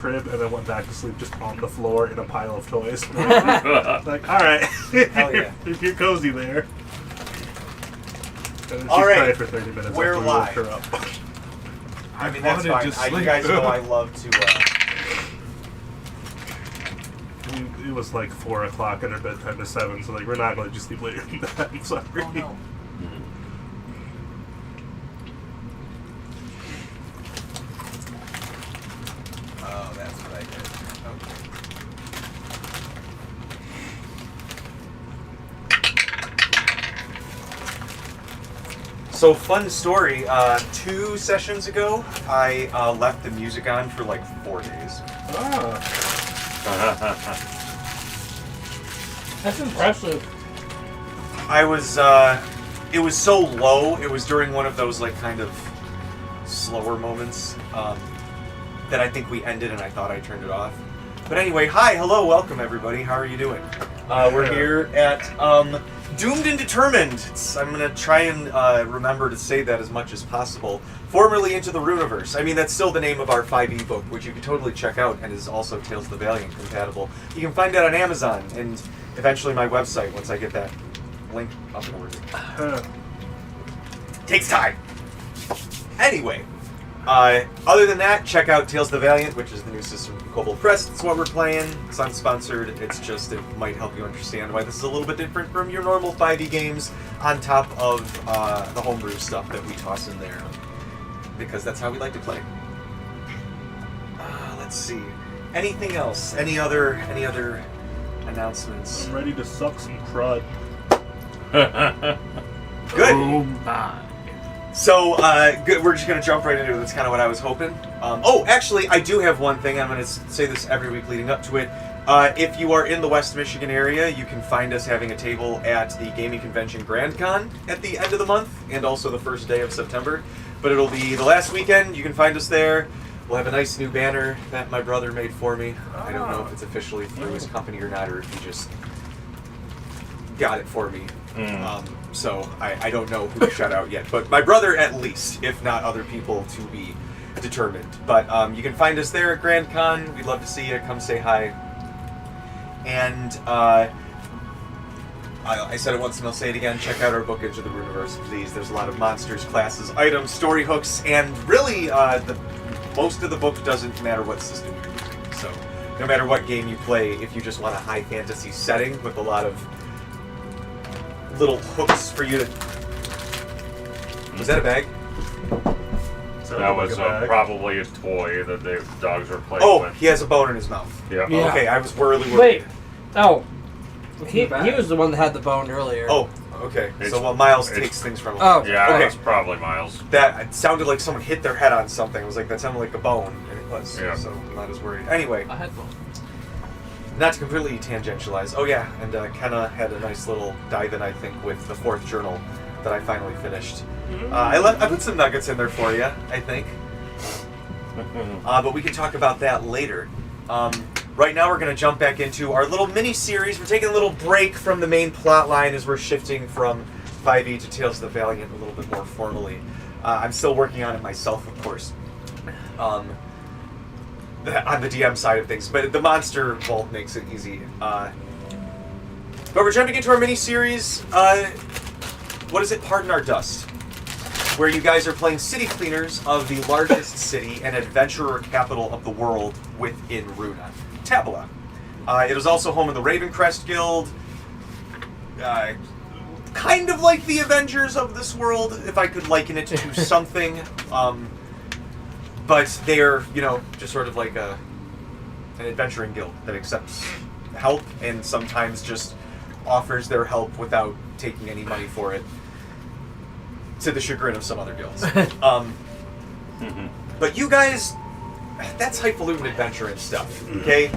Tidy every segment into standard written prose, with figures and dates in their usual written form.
crib and then went back to sleep just on the floor in a pile of toys. Like, all right, hell yeah, if you're cozy there. And then all she cried for 30 minutes. We're after we live. woke her up. I mean, that's fine. You guys know I love to. It was like 4 o'clock and her bedtime is 7, so like we're not going to sleep later than that. I'm sorry. Oh no. Oh, that's what I did. Okay. So, fun story. 2 sessions ago, I left the music on for like 4 days. That's impressive. I was, it was so low, it was during one of those like kind of slower moments that I think we ended and I thought I turned it off. But anyway, hi, hello, welcome everybody, how are you doing? We're here at Doomed and Determined. I'm going to try and remember to say that as much as possible. Formerly Into the Runeverse. I mean, that's still the name of our 5e book, which you can totally check out and is also Tales of the Valiant compatible. You can find that on Amazon and eventually my website once I get that link up and working. Takes time. Anyway, other than that, check out Tales of the Valiant, which is the new system from Kobold Press. It's what we're playing. It's unsponsored. It's just, it might help you understand why this is a little bit different from your normal 5e games on top of the homebrew stuff that we toss in there. Because that's how we like to play. Let's see. Anything else? Any other announcements? I'm ready to suck some crud. Good. Oh my. So, good. We're just going to jump right into it. That's kind of what I was hoping. Oh, actually, I do have one thing. I'm going to say this every week leading up to it. If you are in the West Michigan area, you can find us having a table at the Gaming Convention Grand Con at the end of the month and also the first day of September. But it'll be the last weekend. You can find us there. We'll have a nice new banner that my brother made for me. I don't know if it's officially through his company or not, or if he just got it for me. So I don't know who to shout out yet. But my brother at least, if not other people to be determined. But you can find us there at Grand Con. We'd love to see you. Come say hi. And I said it once and I'll say it again. Check out our book, Into the Runeverse, please. There's a lot of monsters, classes, items, story hooks, and really, most of the book doesn't matter what system you're using. So, no matter what game you play, if you just want a high fantasy setting with a lot of little hooks for you to... Was that a bag? That was probably a toy that the dogs were playing with. Oh, he has a bone in his mouth. Yeah. Okay, I was really worried. Wait. Oh. He was the one that had the bone earlier. Oh, okay. So Miles takes things from him. Oh. Yeah, okay. it's probably Miles. That it sounded like someone hit their head on something. I was like, that sounded like a bone, and it was. Yeah. So I'm not as worried. Anyway, I had bone. not to completely tangentialize. Oh yeah, and Kenna had a nice little dive in, I think, with the 4th journal that I finally finished. I put some nuggets in there for you, I think. But we can talk about that later. Right now we're going to jump back into our little mini-series. We're taking a little break from the main plot line as we're shifting from 5e to Tales of the Valiant a little bit more formally. I'm still working on it myself, of course, on the DM side of things, but the Monster Vault makes it easy. But we're jumping into our mini-series, what is it? Pardon Our Dust, where you guys are playing city cleaners of the largest city and adventurer capital of the world within Runa, Tabala. It is also home of the Ravencrest Guild, kind of like the Avengers of this world, if I could liken it to something. But they're, just sort of like an adventuring guild that accepts help and sometimes just offers their help without taking any money for it, to the chagrin of some other guilds. But you guys, that's highfalutin adventure and stuff, okay?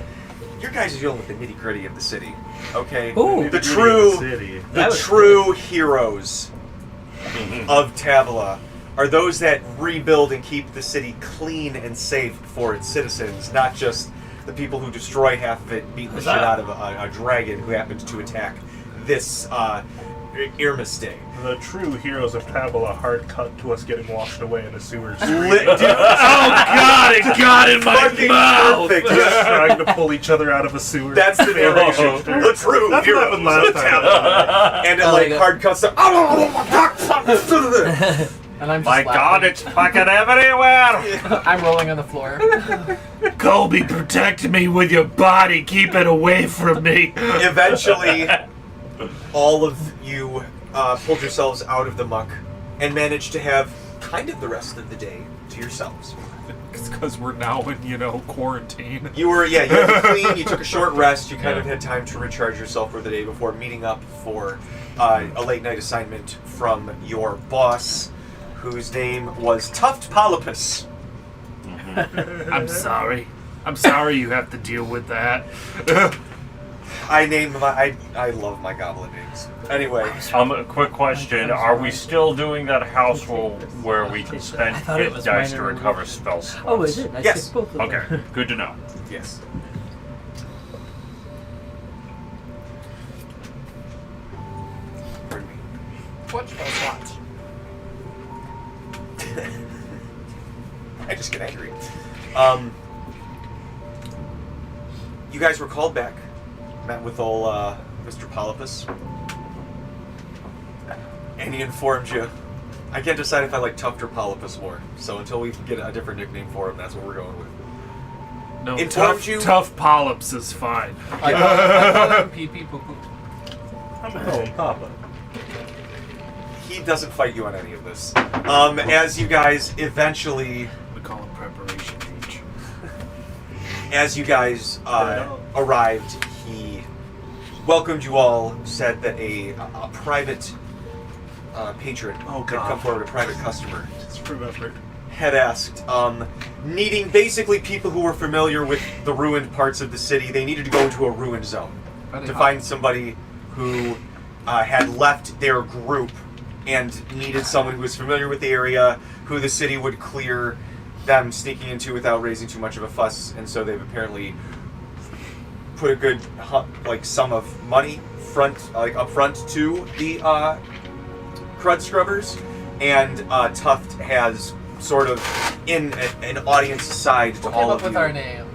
You guys are dealing with the nitty-gritty of the city, okay? Ooh. The true heroes of Tabala are those that rebuild and keep the city clean and safe for its citizens, not just the people who destroy half of it, beating the shit out of a dragon who happens to attack this Irmistay. The true heroes of Tabala hard cut to us getting washed away in a sewer street. Oh God! It got in my fucking mouth. perfect. Just trying to pull each other out of a sewer. That's the narration. The true That's what heroes happened last of Tabala. And it Oh, like yeah. hard cuts to. And I'm just My God, laughing. it's fucking everywhere! I'm rolling on the floor. Colby, protect me with your body. Keep it away from me. Eventually, all of you pulled yourselves out of the muck and managed to have kind of the rest of the day to yourselves. It's because we're now in, quarantine. You were, you had to clean, you took a short rest, you kind of had time to recharge yourself for the day before meeting up for a late night assignment from your boss, whose name was Tuft Polypus. I'm sorry. I'm sorry you have to deal with that. I love my goblin names. Anyway, A quick question. Are we still doing that house rule where we can spend thought it hit was dice to minor recover spell slots? Oh, is it? I Yes. took both of them. Okay, good to know. yes. Pardon me. What spell slots? I just get angry. You guys were called back. Met with old Mr. Polypus. And he informed you. I can't decide if I like Tuft or Polypus more. So until we get a different nickname for him, that's what we're going with. No, Informed you? tough polyps is fine. I call him pee pee poo poo. I'm gonna call him Papa. He doesn't fight you on any of this. As you guys eventually, We call it preparation H. as you guys arrived, he welcomed you all, said that a private patron Oh, had God. come forward, a private customer, Just remembered. had asked, needing basically people who were familiar with the ruined parts of the city. They needed to go into a ruined zone to find somebody who had left their group and needed someone who was familiar with the area, who the city would clear them sneaking into without raising too much of a fuss. And so they've apparently put a good sum of money up front to the crud scrubbers, and Tuft has sort of in an audience aside to Who all came of up with you. our name?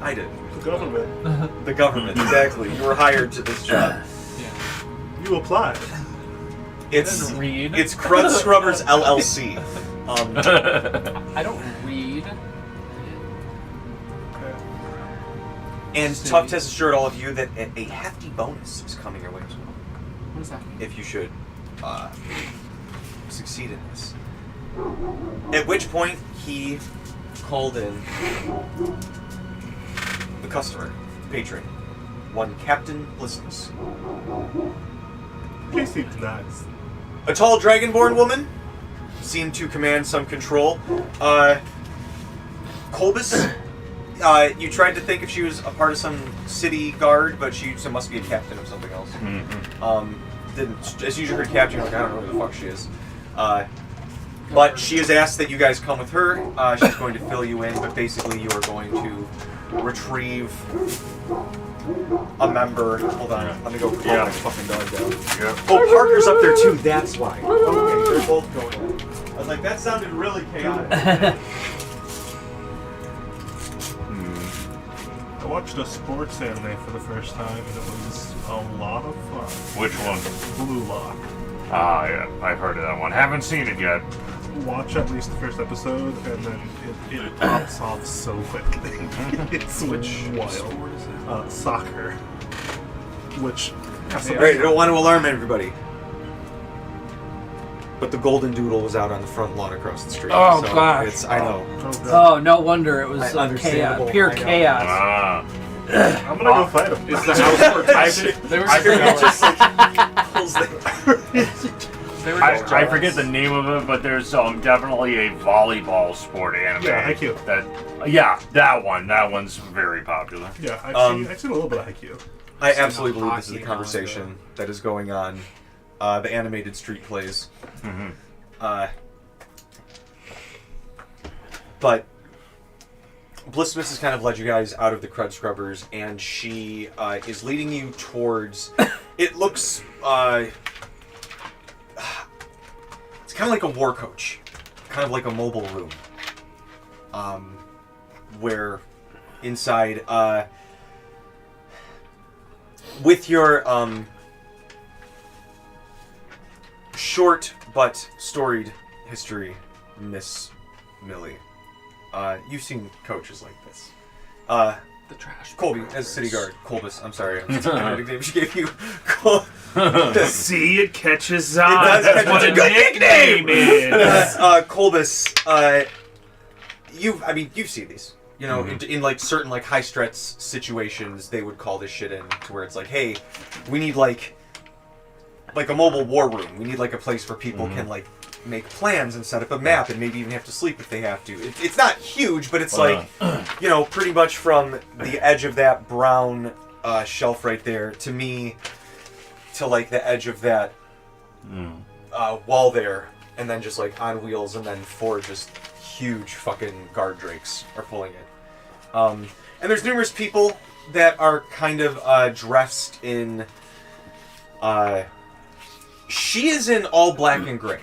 I did. The government. The government, exactly. You were hired to this job. Yeah. You applied. It's I read. it's Crud Scrubbers LLC. I don't read. Okay. And Tuft has assured all of you that a hefty bonus is coming your way as well, What is that? if you should succeed in this. At which point he called in the customer, patron, one Captain Blissness. He seems nice. A tall dragonborn woman seemed to command some control. Colbus, you tried to think if she was a part of some city guard, but she must be a captain of something else. Didn't, as you heard captain, you're like, I don't know who the fuck she is. But she has asked that you guys come with her. She's going to fill you in, but basically you are going to retrieve a member. Hold on, let me go calm my fucking dog down. Yep. Oh, Parker's up there too, that's why. Okay, they're both going in. I was like, that sounded really chaotic. I watched a sports anime for the first time, and it was a lot of fun. Which one? Blue Lock. Ah, yeah, I've heard of that one. Haven't seen it yet. Watch at least the first episode, and then it pops off so quickly. It's wild. Soccer. Which... Alright, I don't want to alarm everybody. But the golden doodle was out on the front lawn across the street. Oh, so gosh. It's, I know. Oh, no wonder it was Understandable. chaos, pure I know. chaos. Ah. I'm gonna go fight him. Is the house protected? They were I forget jealous. They were just I jealous. forget the name of it, but there's definitely a volleyball sport anime. Yeah, Haikyuu. That one. That one's very popular. Yeah, I've seen a little bit of Haikyuu. I absolutely believe this is the hockey conversation that is going on. The animated street plays. But Blissmas has kind of led you guys out of the crud scrubbers, and she is leading you towards. It looks. It's kind of like a war coach, kind of like a mobile room, where inside, with your short but storied history, Miss Millie. You've seen coaches like this. The trash. Colby, as city guard. Colbus, I'm sorry. I'm nickname she gave you. See, it catches on. It does That's catch what on. a Good nickname is. Colbus, you've seen these. You know, in like certain like high stress situations, they would call this shit in to where it's like, hey, we need like a mobile war room. We need like a place where people can like make plans and set up a map and maybe even have to sleep if they have to. It's not huge, but it's like, you know, pretty much from the edge of that brown shelf right there to me to like the edge of that wall there, and then just like on wheels, and then 4 just huge fucking guard drakes are pulling it. And there's numerous people that are kind of dressed in she is in all black and gray.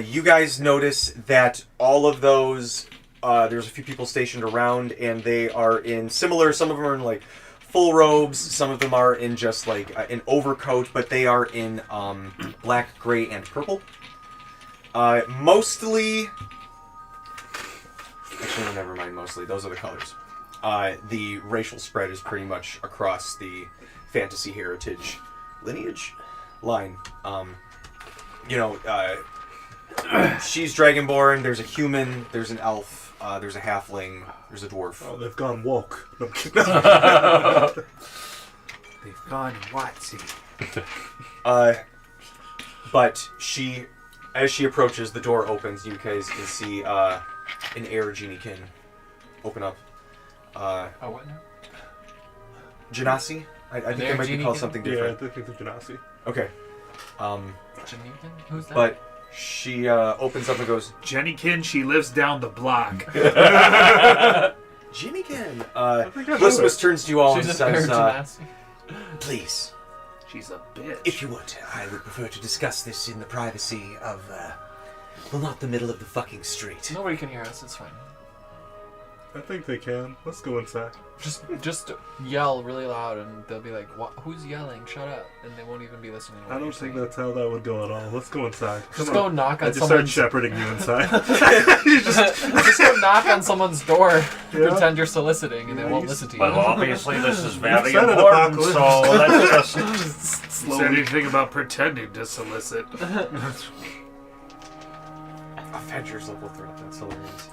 You guys notice that all of those, there's a few people stationed around, and they are in similar, some of them are in like full robes, some of them are in just like an overcoat, but they are in black, gray, and purple. Mostly, actually no, never mind, mostly, those are the colors. The racial spread is pretty much across the fantasy heritage lineage line. You know, she's Dragonborn, there's a human, there's an elf, there's a halfling, there's a dwarf. Oh, they've gone woke. No, I'm kidding. They've gone Watsy. But she, as she approaches, the door opens, you guys can see an air geniekin open up. What now? Genasi? I think they might be called something Yeah, different. I think it's Genasi. Okay. Janikin? Who's that? But she opens up and goes, Jennykin, she lives down the block. Geniekin! think I know Blissmas it. turns to you all She's and an air says, genasi. please, She's a bitch. if you would, I would prefer to discuss this in the privacy of, well, not the middle of the fucking street. Nobody can hear us. It's fine. I think they can. Let's go inside. Just yell really loud, and they'll be like, "Who's yelling? Shut up!" And they won't even be listening. To what I don't you're think saying. that's how that would go at all. Let's go inside. Just Come go on. knock I on just start someone's. shepherding you inside. Just go knock on someone's door. Yeah. Pretend you're soliciting, and they Yeah, won't you listen to you. Well, obviously this is very said it, important, Apocalypse. so let's just... Said anything about pretending to solicit. Avengers level threat, that's hilarious.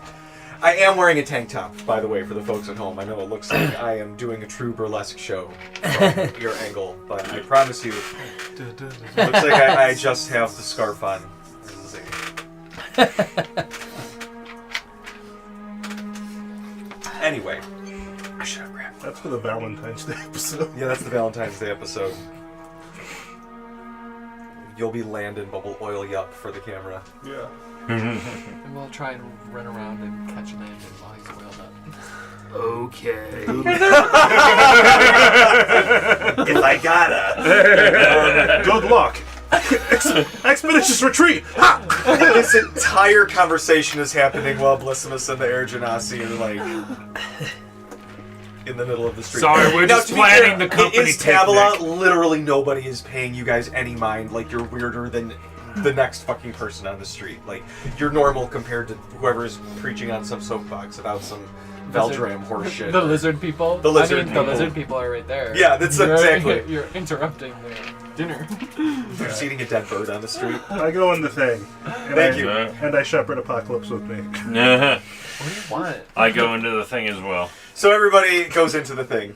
I am wearing a tank top, by the way, for the folks at home. I know it looks like I am doing a true burlesque show from your angle, but I promise you, it looks like I just have the scarf on. Anyway, I should have grabbed. That's for the Valentine's Day episode. Yeah, that's the Valentine's Day episode. You'll be Landon, but we'll oil you up for the camera. Yeah. And we'll try and run around and catch Landon while he's oiled up. Okay. If I gotta. Good luck. Expeditious retreat. Ha! This entire conversation is happening while Blissimus and the Air Genasi are like in the middle of the street. Sorry, we're Now, just to be planning fair, the company it is Tabala. picnic. Literally nobody is paying you guys any mind. Like, you're weirder than the next fucking person on the street. Like, you're normal compared to whoever is preaching on some soapbox about some Veldram horse shit. The lizard people. The lizard I mean, people. the lizard people are right there. Yeah, that's exactly. You're interrupting their dinner. You're just eating a dead bird on the street. I go in the thing. And Thank I, you. And I shepherd Apocalypse with me. What do you want? I go into the thing as well. So everybody goes into the thing.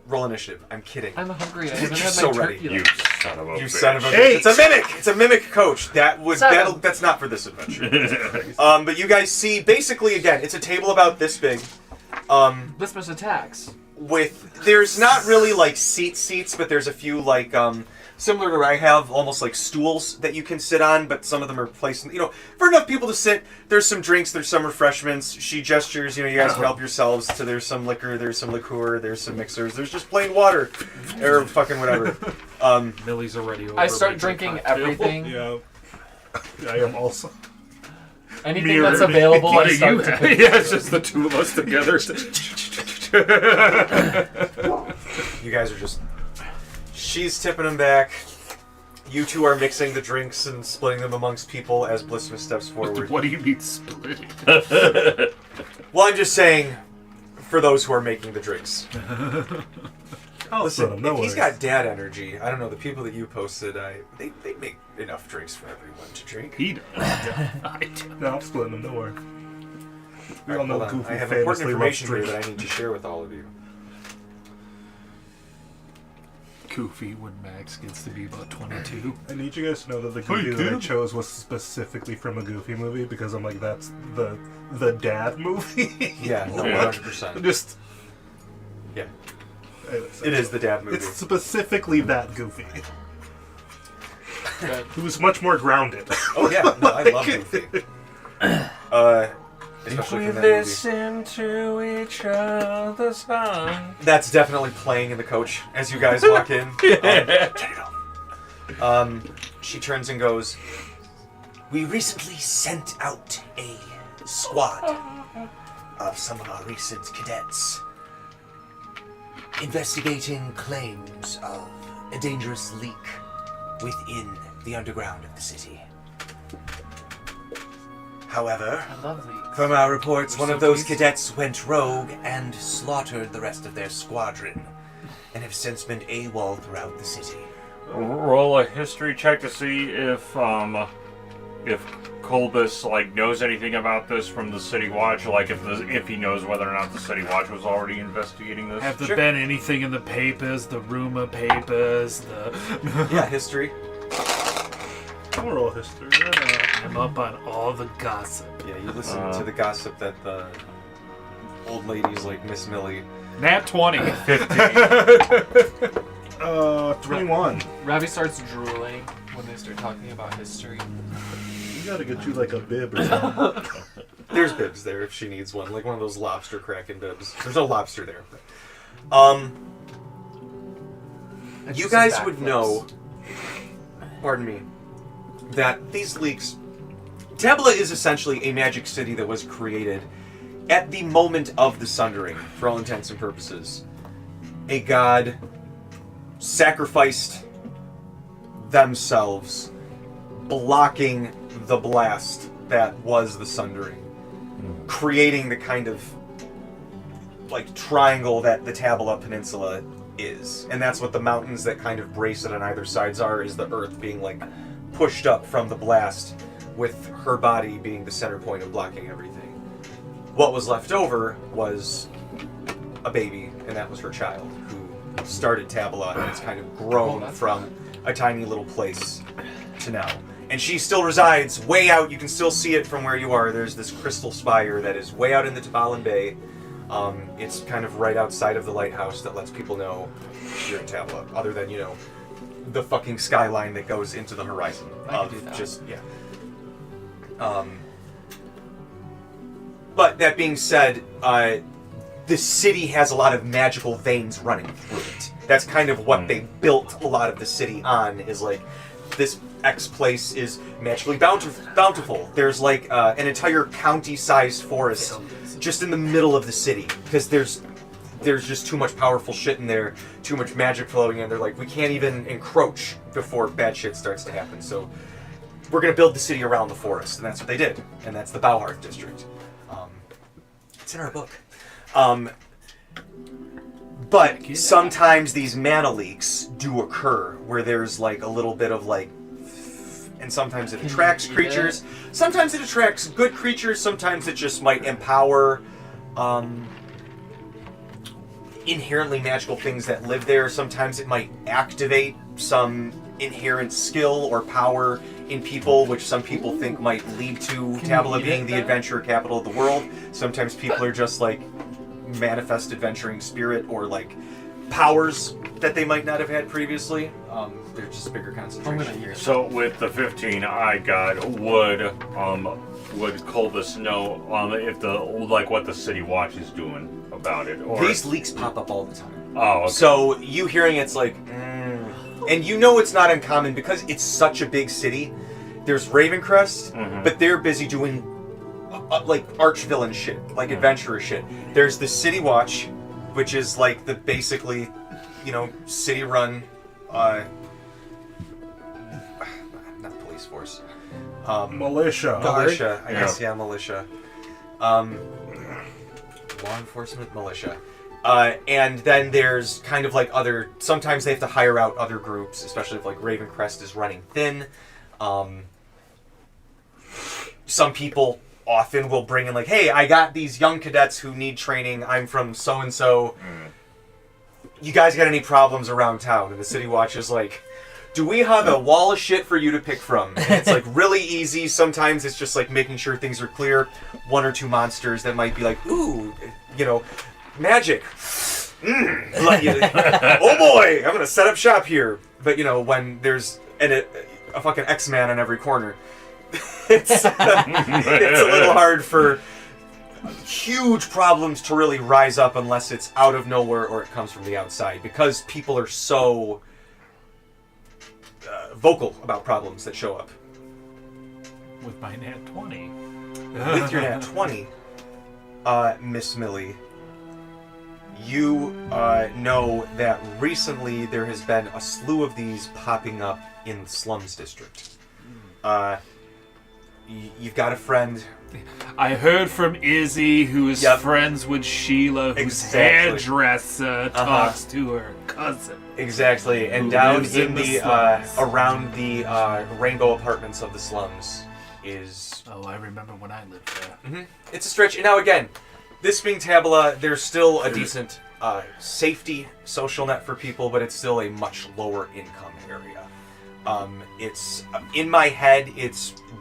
Roll initiative. I'm kidding. I'm hungry. I You're haven't had so my ready. turkey. You son of a You bitch. son of a Eight. It's a mimic! It's a mimic coach. Seven. That's not for this adventure. But you guys see, basically, again, it's a table about this big. Lismus attacks. There's not really like seats, but there's a few like similar to I have almost like stools that you can sit on, but some of them are placed, for enough people to sit. There's some drinks, there's some refreshments. She gestures, you guys can help yourselves to, there's some liquor, there's some liqueur, there's some mixers, there's just plain water, or fucking whatever. Millie's already over. I start making drinking cocktail. everything. Yeah. I am also. Anything Mirror. that's available, What I do start you to have? pick. Yeah, it's just the two of us together. You guys are just... She's tipping them back. You two are mixing the drinks and splitting them amongst people as Blissmas steps forward. What do you mean splitting? Well, I'm just saying, for those who are making the drinks. Oh, Listen, no if he's worries. got dad energy, I don't know, the people that you posted, they make enough drinks for everyone to drink. He does. I do. No, I'm splitting them. Don't worry. We all Alright, know hold on. Goofy I have important famously loves information here drinking. that I need to share with all of you. Goofy when Max gets to be about 22. I need you guys to know that the Goofy that I chose was specifically from a Goofy movie because I'm like, that's the dad movie. Yeah, no, Yeah. 100%. Just Yeah, anyways, it is the dad movie. It's specifically that Goofy. Good. Who's much more grounded. Oh yeah, no, I love Goofy. Especially from that movie. to each other's song. That's definitely playing in the coach as you guys walk in. Turn it off. She turns and goes, "We recently sent out a squad of some of our recent cadets investigating claims of a dangerous leak within the underground of the city. However, I love these. from our reports, They're one of so those tasty. cadets went rogue and slaughtered the rest of their squadron, and have since been AWOL throughout the city." Roll a history check to see if Colbus knows anything about this from the City Watch, if he knows whether or not the City Watch was already investigating this. Have there Sure. been anything in the papers, the rumor papers, the... Yeah, history. Oral history. I'm up on all the gossip. Yeah, you listen to the gossip that the old ladies like Miss Millie. Nat 20. 21. Ravi starts drooling when they start talking about history. You gotta get you like a bib or something. There's bibs there if she needs one, like one of those lobster cracking bibs. There's no lobster there. And You just guys some would backflips. know, pardon me, that these leaks... Tabala is essentially a magic city that was created at the moment of the Sundering, for all intents and purposes. A god sacrificed themselves, blocking the blast that was the Sundering, creating the kind of triangle that the Tabala Peninsula is. And that's what the mountains that kind of brace it on either sides are, is the earth being pushed up from the blast, with her body being the center point of blocking everything. What was left over was a baby, and that was her child, who started Tabala, and it's kind of grown from a tiny little place to now. And she still resides way out. You can still see it from where you are. There's this crystal spire that is way out in the Tabalan Bay. It's kind of right outside of the lighthouse that lets people know you're in Tabala, other than, the fucking skyline that goes into the horizon. I could do that. But that being said, the city has a lot of magical veins running through it. That's kind of what they built a lot of the city on, is this X place is magically bountiful. There's an entire county-sized forest just in the middle of the city, because there's just too much powerful shit in there, too much magic flowing in. They're like, we can't even encroach before bad shit starts to happen, so we're going to build the city around the forest, and that's what they did, and that's the Bauhart district. It's in our book. But sometimes these mana leaks do occur, where there's a little bit of and sometimes it attracts creatures. Sometimes it attracts good creatures. Sometimes it just might empower inherently magical things that live there. Sometimes it might activate some inherent skill or power in people, which some people think might lead to Tabala being the adventure capital of the world. Sometimes people are just manifest adventuring spirit, or powers that they might not have had previously. They're just bigger concentration here. So with the 15 I got, would Coldus know if what the city watch is doing about it? Or These leaks pop up all the time. oh, okay. So you hearing it's like, and you know it's not uncommon because it's such a big city. There's Ravencrest, but they're busy doing like arch villain shit, like adventurer shit. There's the City Watch, which is like the basically, city run, not police force, Militia. militia. I guess militia. Law enforcement, militia. And then there's kind of like sometimes they have to hire out other groups, especially if like Ravencrest is running thin. Some people often will bring in like, hey, I got these young cadets who need training. I'm from so-and-so. You guys got any problems around town? And the City Watch is like, do we have a wall of shit for you to pick from? And it's like really easy. Sometimes it's just like making sure things are clear. One or two monsters that might be like, ooh, magic. Oh boy, I'm gonna set up shop here. But when there's a fucking X-Man on every corner, it's a little hard for huge problems to really rise up unless it's out of nowhere or it comes from the outside, because people are so vocal about problems that show up. With my nat 20. With your nat 20, Miss Millie, you know that recently there has been a slew of these popping up in the slums district. You've got a friend. I heard from Izzy, who is friends with Sheila, whose hairdresser talks to her cousin. Exactly, and Who down lives in in the the slums. around the rainbow apartments of the slums is. Oh, I remember when I lived there. It's a stretch. And now again, this being Tabala, there's still a decent safety social net for people, but it's still a much lower income area. It's in my head.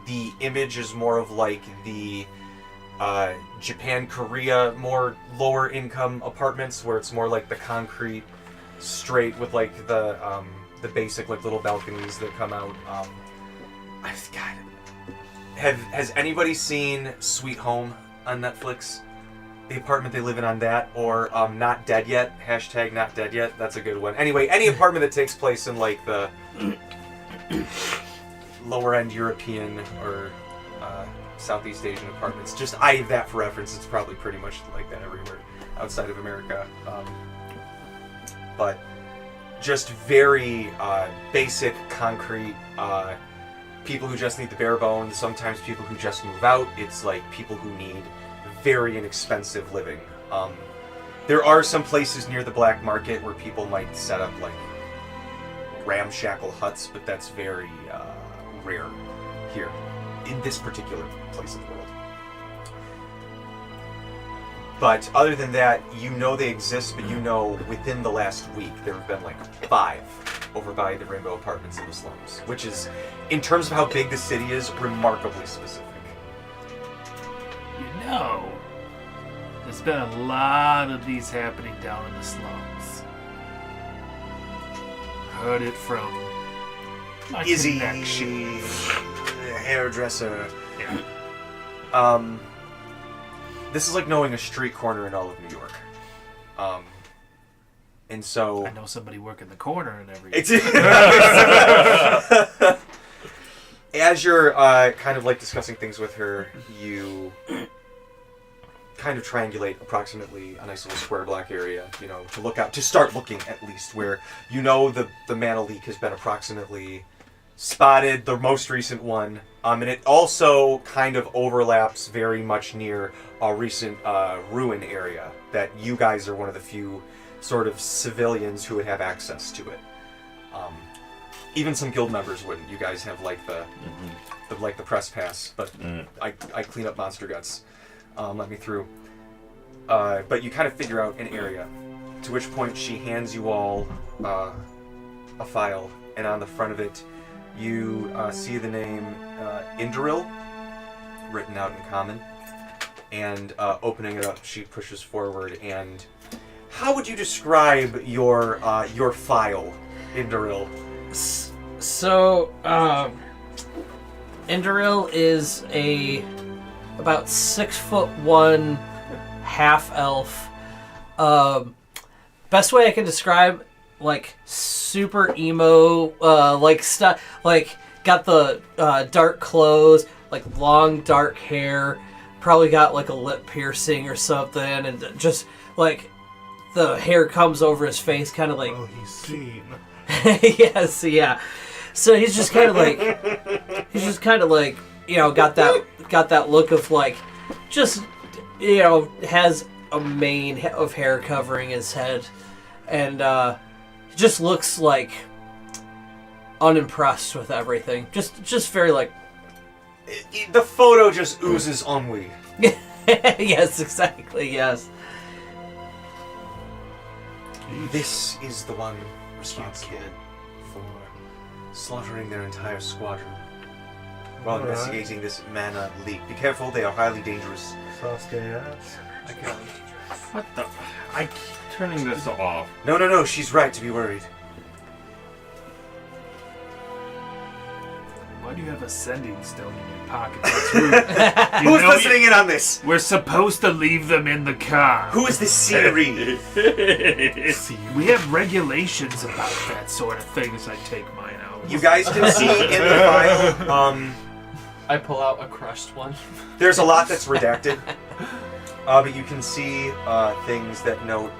The image is more of like the Japan, Korea, more lower income apartments where it's more like the concrete, straight with like the basic like little balconies that come out. Has anybody seen Sweet Home on Netflix? The apartment they live in on that, or Not Dead Yet, hashtag Not Dead Yet. That's a good one. Anyway, any apartment that takes place in like the lower end European or Southeast Asian apartments. Just I have that for reference. It's probably pretty much like that everywhere outside of America. But just very basic concrete. People who just need the bare bones. Sometimes people who just move out. It's like people who need very inexpensive living. There are some places near the black market where people might set up like ramshackle huts, but that's very rare here in this particular place of the world. But other than that, they exist, but within the last week there have been like 5 over by the Rainbow Apartments in the slums, which is, in terms of how big the city is, remarkably specific. There's been a lot of these happening down in the slums. Heard it from my Izzy, connection. the hairdresser. Yeah. This is like knowing a street corner in all of New York. And so I know somebody working the corner and everything. it's as you're kind of like discussing things with her, you kind of triangulate approximately a nice little square block area, to look out, to start looking at least where the mana leak has been approximately spotted, the most recent one, and it also kind of overlaps very much near a recent ruin area that you guys are one of the few sort of civilians who would have access to it. Even some guild members wouldn't. You guys have like the press pass, but I clean up monster guts. Let me through. But you kind of figure out an area, to which point she hands you all a file, and on the front of it you see the name Indoril written out in common. And opening it up, she pushes forward. And how would you describe your file, Indoril? So, Indoril is about 6'1" half elf. Best way I can describe, like super emo, like stuff, like got the dark clothes, like long dark hair, probably got like a lip piercing or something, and just like the hair comes over his face, kind of like. Oh, he's seen. Yes, yeah. So he's just kind of like, you know, got that look of like, just, you know, has a mane of hair covering his head, and just looks like unimpressed with everything. Just very like. The photo just oozes ennui. Yes, exactly. Yes. This is the one responsible for slaughtering their entire squadron while Alright. investigating this mana leak. Be careful, they are highly dangerous. Sasuke ass. What the? I keep turning this off. No, she's right to be worried. Why do you have a sending stone in your pocket? That's rude. Who's listening in on this? We're supposed to leave them in the car. Who is this scenery? We have regulations about that sort of thing as I take mine out. You guys can see in the file, I pull out a crushed one. there's a lot that's redacted. But you can see things that note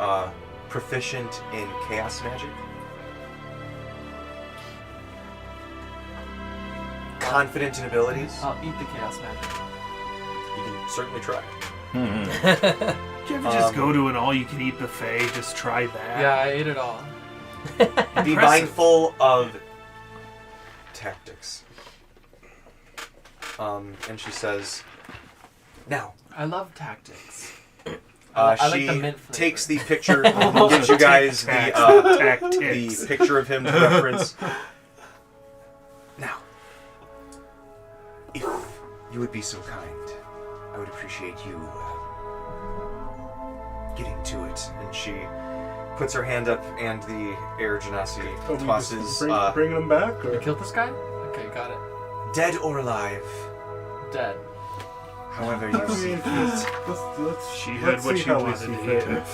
proficient in chaos magic. Confident in abilities. I'll eat the chaos magic. You can certainly try. Did you ever just go to an all-you-can-eat buffet? Just try that. Yeah, I ate it all. Be mindful of tactics. And she says, now. I love tactics. I like She the mint flavor. takes the picture, gives you guys the picture of him to reference. Now, if you would be so kind, I would appreciate you getting to it. And she puts her hand up, and the air genasi tosses Bringing him back? Or? You killed this guy? Okay, got it. dead or alive, Dead. however you see fit. She had what she wanted to hear.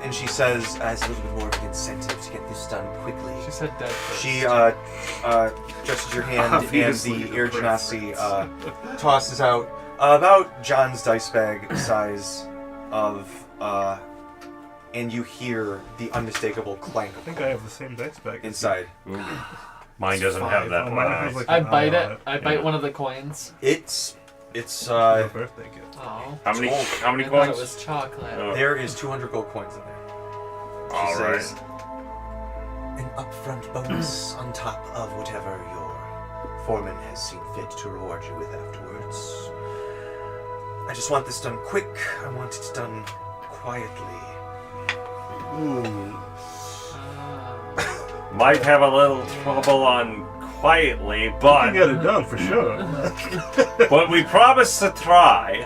And she says, as a little bit more of an incentive to get this done quickly. She said dead first. She stretches your hand, Obviously and the the air genasi tosses out about John's dice bag size of, and you hear the unmistakable clank I think I have the same dice bag. inside. Mine doesn't have that. Mine has like I an bite eye on it. I bite one of the coins. It's My birthday gift. Oh. How many Gold. coins? I thought it was chocolate. Oh. there is 200 gold coins in there. She All right. says, an upfront bonus on top of whatever your foreman has seen fit to reward you with afterwards. I just want this done quick. I want it done quietly. Ooh. Might have a little trouble on quietly, You but get it done for sure. but we promise to try.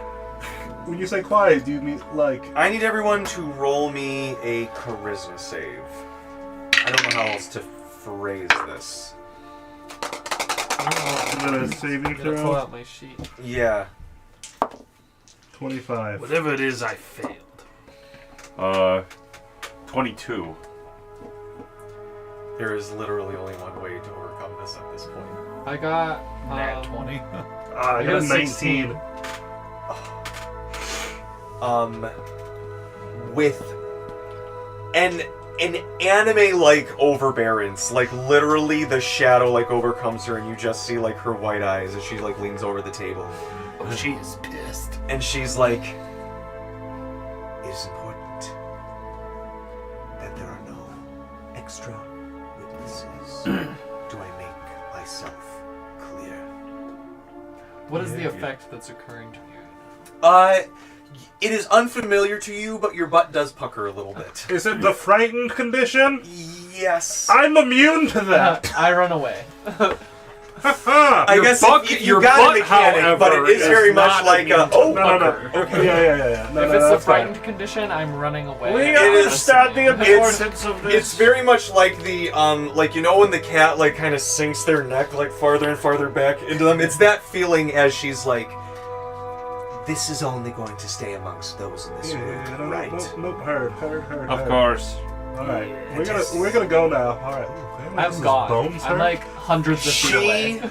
When you say quiet, do you mean like? I need everyone to roll me a charisma save. I don't know how else to phrase this. Oh, Is it a saving I'm gonna pull throw? out my sheet. Yeah. 25. Whatever it is, I failed. 22. There is literally only one way to overcome this at this point. I got Nat 20. I got a 19. With an anime-like overbearance, like literally the shadow like overcomes her, and you just see like her white eyes as she like leans over the table, Oh, she is pissed. and she's like, "It is important that there are no extra witnesses. Do I make myself clear?" What is the effect that's occurring to you? It is unfamiliar to you, but your butt does pucker a little bit. Is it the frightened condition? Yes. I'm immune to that. I run away. I guess you got a mechanic, but it is very much like a... Oh, No. Okay. Yeah. No, If no, it's a that's fine. frightened condition, I'm running away. We It is- understand the importance of this. It's very much like the, like, you know when the cat, like, kind of sinks their neck, like, farther and farther back into them? It's that feeling as she's like, this is only going to stay amongst those in this room, right? Nope. Heard. Of course. All right, we're gonna go now. All right. Ooh, I'm gone. I'm like hundreds of feet away.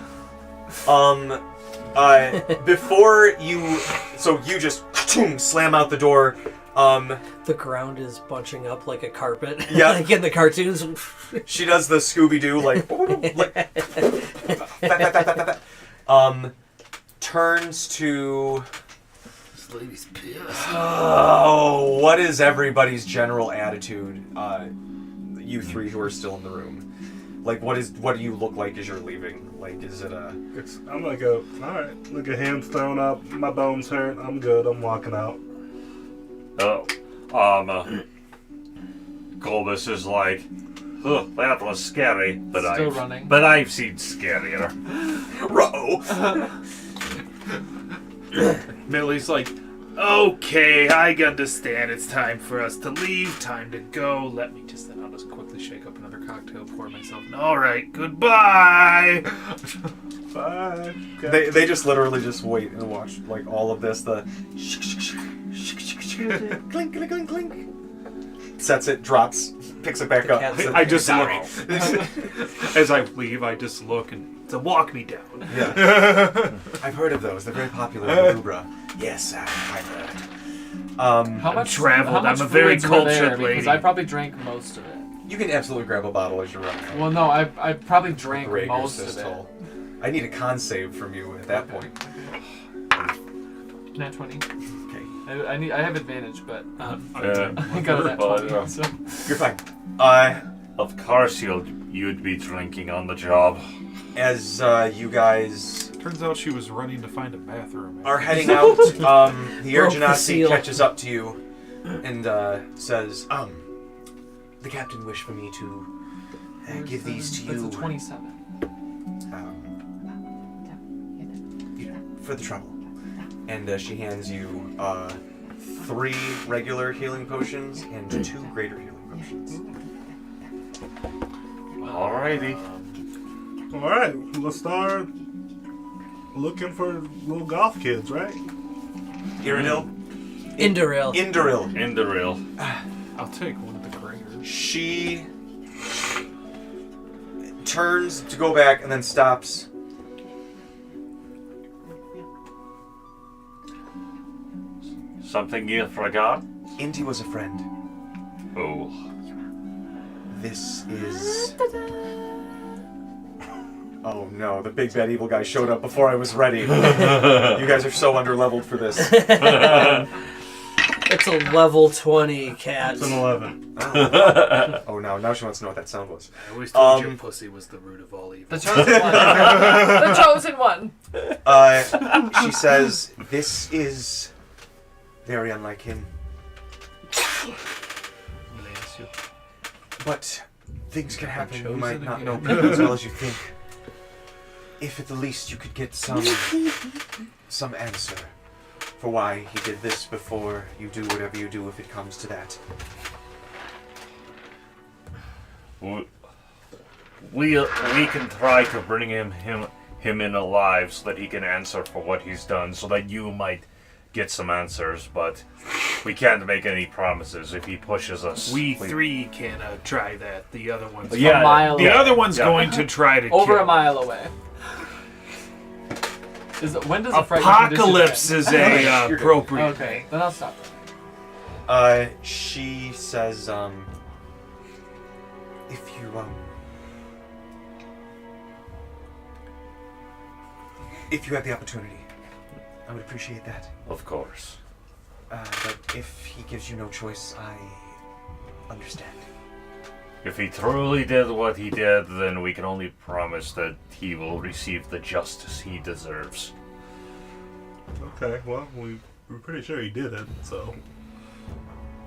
Before you, so you just slam out the door. The ground is bunching up like a carpet. Yeah. Like in the cartoons. She does the Scooby-Doo, turns to... This lady's pissed. Oh, what is everybody's general attitude? You three who are still in the room. Like, what do you look like as you're leaving? Like, is it a... I'm gonna go, alright, look at hands thrown up, my bones hurt, I'm good, I'm walking out. Golbus is like, oh, that was scary, but running. But I've seen scarier. Millie's like, okay, I understand. It's time for us to leave. Time to go. Let me just, then I'll just quickly shake up another cocktail, pour myself. All right, goodbye. Bye. They just literally just wait and watch, like, all of this, the... clink, clink, clink, clink. Sets it, drops, picks it back up. I just look. As I leave, I just look and to walk me down. Yeah. I've heard of those. They're very popular in Lubra. Yes, I've heard. How much traveled. How much I'm a very fluids were there? cultured Because lady. I probably drank most of it. You can absolutely grab a bottle as you're running. Well, no, I probably drank Gregor's most this of it. tall. I need a con save from you at that point. Nat 20. Okay. I have advantage, but Yeah. I got a nat 20. So. You're fine. Of course you'd be drinking on the job. As you guys Turns out she was running to find a bathroom. are heading out, the Air Broke the Genasi seal. catches up to you and says, the captain wished for me to give these to you. That's a 27. For the trouble. And she hands you 3 regular healing potions and 2 greater healing potions. Alrighty. Alright, let's start looking for little golf kids, right? Iridil? Indoril. Indoril. In the real. I'll take one of the graders. She turns to go back and then stops. Something you forgot? Indy was a friend. Oh. This is... Oh no, the big bad evil guy showed up before I was ready. You guys are so underleveled for this. It's a level 20 cat. It's an 11. Oh no, now she wants to know what that sound was. I always told you pussy was the root of all evil. The chosen one. The chosen one. She says, this is very unlike him. Bless you. But things can happen. You chosen might not again. know people as well as you think. If at the least you could get some answer for why he did this before you do whatever you do if it comes to that. We can try to bring him in alive so that he can answer for what he's done, so that you might get some answers, but we can't make any promises if he pushes us. We 3 can try that. The other one's Yeah, A mile the away. other one's going to try to Over kill. a mile away. When does a frightened Apocalypse condition is You're a good. appropriate. end? Okay, then I'll stop. She says, if you have the opportunity, I would appreciate that. Of course. But if he gives you no choice, I understand. If he truly did what he did, then we can only promise that he will receive the justice he deserves. Okay, well, we're pretty sure he did it, so.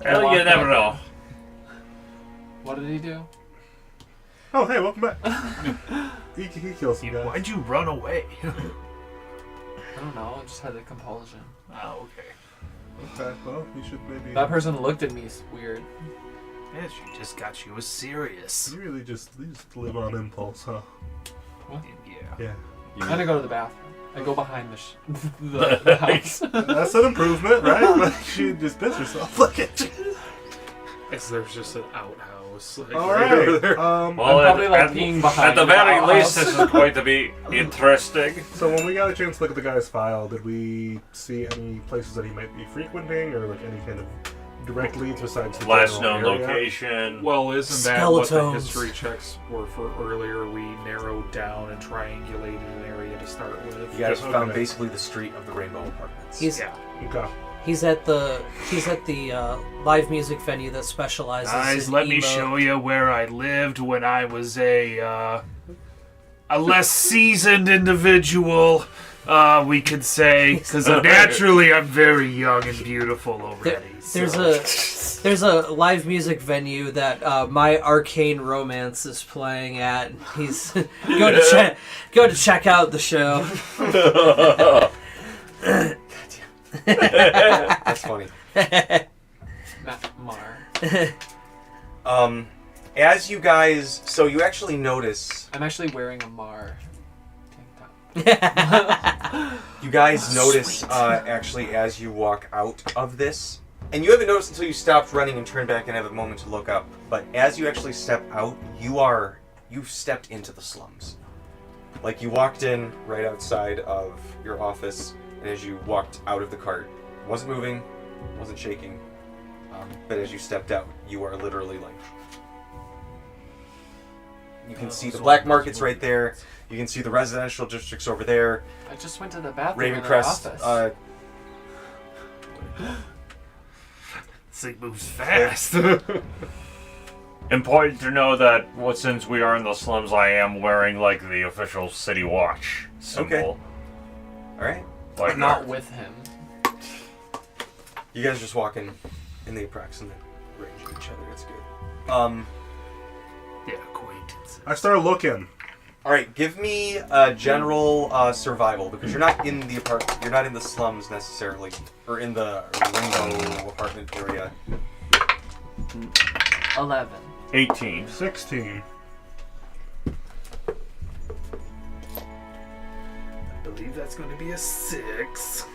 Well, you never know. What did he do? Oh, hey, welcome back. He kills some guys. Why'd you run away? I don't know. I just had a compulsion. Oh, okay. Okay, well, you should maybe... That person looked at me weird. Yeah, she just got you serious. You really just live on impulse, huh? Yeah. Yeah. Then I go to the bathroom. I go behind the house. That's an improvement, right? Like, she just pissed herself. Look at you. Guess there's just an outhouse. Like, All right right. over there. I'm probably like peeing behind At the the very least, outhouse. this is going to be interesting. So when we got a chance to look at the guy's file, did we see any places that he might be frequenting, or like any kind of direct leads besides the Last general known area? Mm. location. Well, isn't that what the Skeletons. history checks were for earlier? We narrowed down and triangulated an area to start with. You guys Okay. found basically the street of the Rainbow Apartments. He's Yeah. Okay. he's at the live music venue that specializes Guys, in let me emo. show you where I lived when I was a less seasoned individual, we could say, because naturally I'm very young and beautiful already. There's a live music venue that My Arcane Romance is playing at. He's go to check out the show. That's funny. Mar. As you guys, so you actually notice, I'm actually wearing a Mar tank top. you guys notice actually as you walk out of this, and you haven't noticed until you stopped running and turned back and have a moment to look up, but as you actually step out, you've stepped into the slums. Like you walked in right outside of your office, and as you walked out of the cart, it wasn't moving, wasn't shaking, but as you stepped out, you are literally like, you can see the black markets right there, you can see the residential districts over there, I just went to the bathroom in the Ravencrest, office. This thing moves fast. Important to know that since we are in the slums, I am wearing like the official city watch symbol. Alright. Like Not with him. You guys are just walking in the approximate range of each other, it's good. Yeah, acquaintance. I started looking. Alright, give me a general survival, because you're not in the you're not in the slums necessarily, or in the Rainbow apartment area. 11. 18. 16. I believe that's going to be a 6.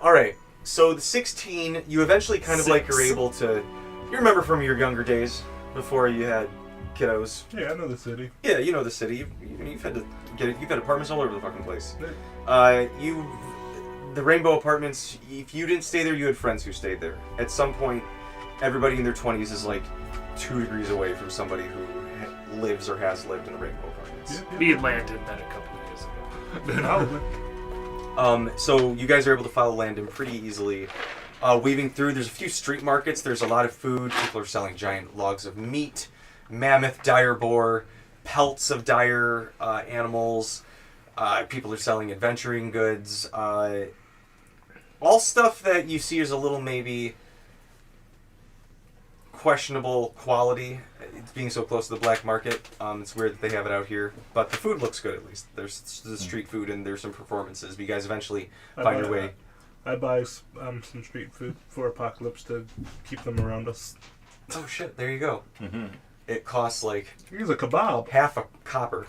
Alright, so the 16, you eventually kind of like are able to, you remember from your younger days, before you had kiddos. Yeah, I know the city. Yeah, you know the city. You've had to get it. You've had apartments all over the fucking place. The Rainbow Apartments. If you didn't stay there, you had friends who stayed there. At some point, everybody in their 20s is like 2 degrees away from somebody who lives or has lived in the Rainbow Apartments. Me and Landon met a couple of years ago. Probably. So you guys are able to follow Landon pretty easily. Weaving through, there's a few street markets. There's a lot of food. People are selling giant logs of meat, mammoth dire boar, pelts of dire animals. People are selling adventuring goods. All stuff that you see is a little maybe questionable quality. It's being so close to the black market. It's weird that they have it out here, but the food looks good at least. There's the street food and there's some performances. But you guys eventually find your way. I buy some street food for Apocalypse to keep them around us. Oh shit! There you go. Mm-hmm. It costs like Here's a kebab. half a copper.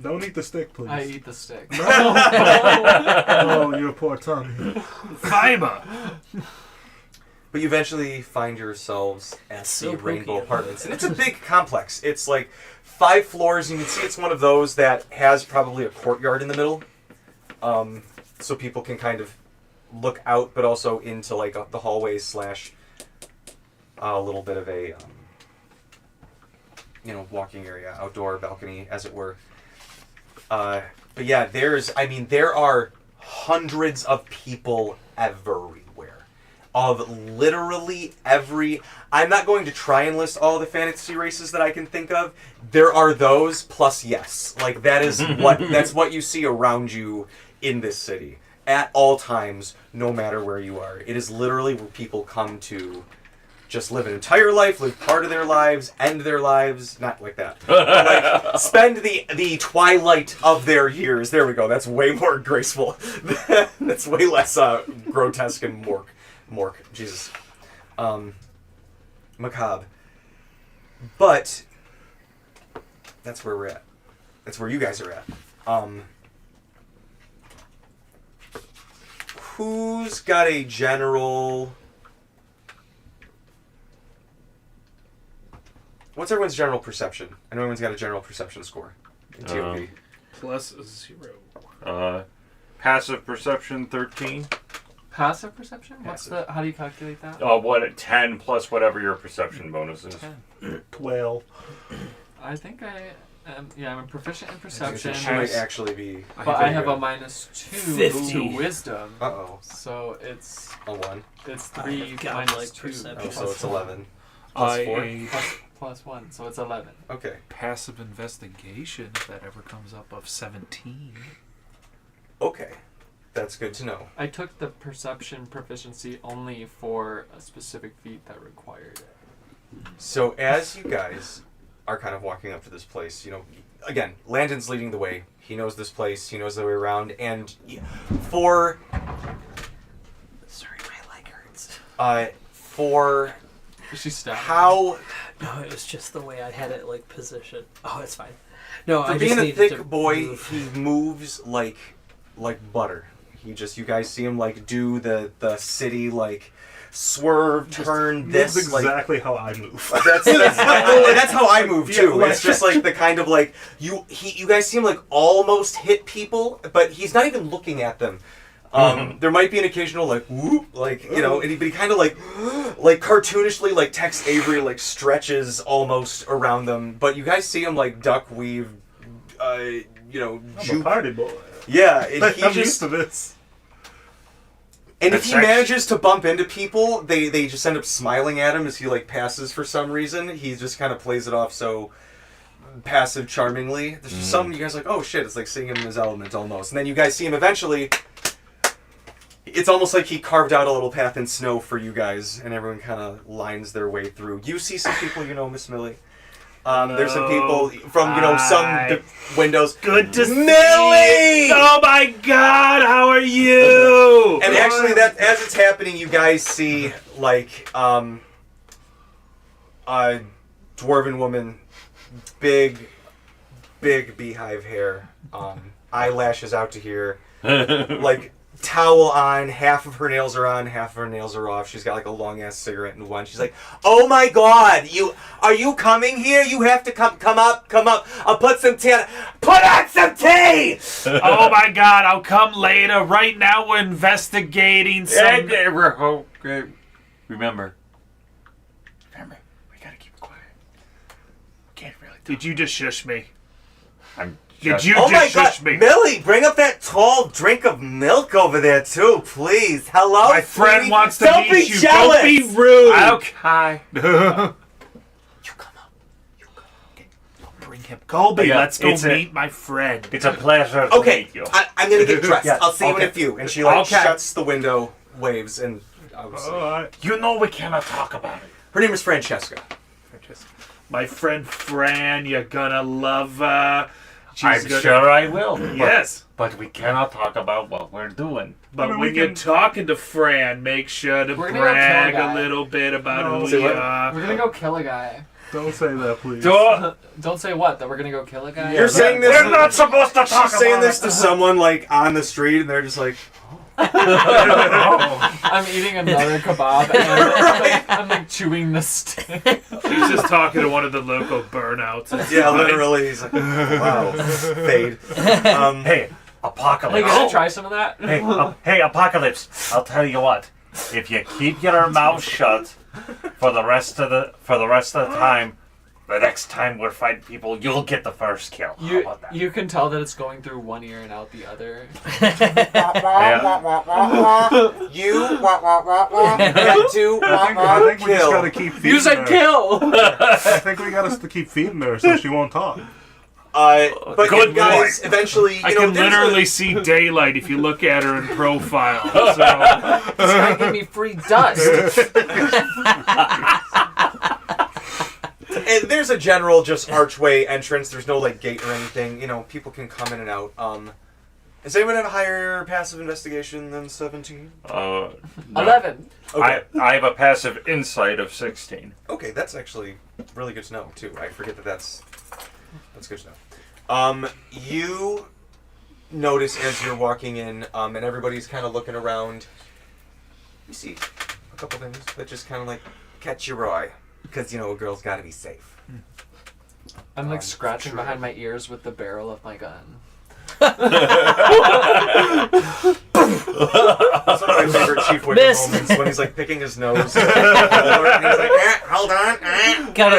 Don't eat the stick, please. I eat the stick. Oh, your poor tongue. Fiber! But you eventually find yourselves at So the Rainbow pokey. Apartments. And it's a big complex. It's like 5 floors. You can see it's one of those that has probably a courtyard in the middle. So people can kind of look out, but also into like the hallways slash a little bit of a, walking area, outdoor balcony, as it were. But yeah, there are hundreds of people everywhere. Of literally every... I'm not going to try and list all the fantasy races that I can think of. There are those, plus yes. Like, that is that's what you see around you in this city. At all times, no matter where you are. It is literally where people come to just live an entire life, live part of their lives, end their lives, not like that. But, like, spend the twilight of their years. There we go. That's way more graceful. That's way less grotesque and mork. Jesus. Macabre. But that's where we're at. That's where you guys are at. Who's got a general... What's everyone's general perception? I know everyone's got a general perception score in TOP. Plus 0. Passive perception 13. Passive perception? Passive. How do you calculate that? What 10 plus whatever your perception bonus is. 12. I think I'm a proficient in perception. She might actually be... But I have a -2 50. to wisdom. Uh-oh. So it's A 1. it's I 3 have godlike minus 2 perception. Oh, so it's 11. Plus 4? plus 1, so it's 11. Okay. Passive investigation, if that ever comes up, of 17. Okay. That's good to know. I took the perception proficiency only for a specific feat that required it. So as you guys are kind of walking up to this place, you know, again, Landon's leading the way. He knows this place. He knows the way around. And for... Sorry, my leg hurts. For She stabbed me. how... No, it was just the way I had it like positioned. Oh, it's fine. No, For I being just a needed to thick boy, move. he moves like butter. You guys see him like do the city like swerve, turn That's this like exactly how I move. that's how I move too. Yeah, It's just like the kind of like you guys see him like almost hit people, but he's not even looking at them. There might be an occasional like whoop, like you know, but he kind of like cartoonishly like Tex Avery like stretches almost around them, but you guys see him like duck weave, you know, I'm a juke. party boy. Yeah, and he I'm just used to this. and if That's he manages to bump into people, they just end up smiling at him as he like passes for some reason. He just kind of plays it off so passive, charmingly. There's just some you guys are like, oh shit, it's like seeing him in his element almost. And then you guys see him eventually. It's almost like he carved out a little path in snow for you guys, and everyone kind of lines their way through. You see some people, you know, Miss Millie. There's some people from, you know, some windows. Good to see Millie! you. Oh my God, how are you? And actually, that as it's happening, you guys see like a dwarven woman, big beehive hair, eyelashes out to here, like towel on. Half of her nails are on, half of her nails are off. She's got like a long ass cigarette in one. She's like, "Oh my God, are you coming here? You have to come up. I'll put some tea on. Put on some tea." Oh my God, I'll come later. Right now we're investigating some... Remember, we gotta keep it quiet. Can't really talk. Did you just shush me? I'm Did just- you Oh my just God, shush me? Millie, bring up that tall drink of milk over there too, please. Hello, My friend sweetie? wants to Don't meet be you. Jealous. Don't be rude. Okay. You come up. You come. Okay. Bring him. Colby, Yeah, let's go it's a- meet my friend. It's a pleasure to Okay, meet you. I'm gonna get dressed. Yeah, I'll see you in a okay. few. And she like Okay. shuts the window, waves, and obviously. You know we cannot talk about it. Her name is Francesca. My friend Fran, you're gonna love her. I'm sure I will. Yes. But we cannot talk about what we're doing. But I mean, when we you're can- talking to Fran, make sure to We're gonna go brag kill a a guy. little bit about No, who say you what? are. We're gonna go kill a guy. Don't say that, please. Don't say what, that we're gonna go kill a guy? You're saying this. We're not supposed to talk She's saying about this it. to someone like on the street, and they're just like, I'm eating another kebab and I'm like chewing the stick. He's just talking to one of the local burnouts. It's yeah, fine. literally. He's like, wow, fade. Hey, Apocalypse. Like, can I try some of that? Hey, Apocalypse. I'll tell you what. If you keep your mouth shut for the rest of the time, the next time we're fighting people, you'll get the first kill. How about that? You can tell that it's going through one ear and out the other. You got to I think we just kill. gotta keep feeding You said her. kill! I think we got to keep feeding her so she won't talk. But Good you guys, eventually, I you know, can there's literally see daylight if you look at her in profile. So This guy gave me free dust. general just archway entrance. There's no like gate or anything. You know, people can come in and out. Does anyone have a higher passive investigation than 17? No. 11. Okay. I have a passive insight of 16. Okay, that's actually really good to know too. I forget that's good to know. You notice as you're walking in, and everybody's kind of looking around. You see a couple things that just kind of like catch your eye, because you know a girl's got to be safe. I'm like scratching behind my ears with the barrel of my gun. That's one of my favorite Chief Wicker Missed. moments when he's like picking his nose. And he's like, hold on. Got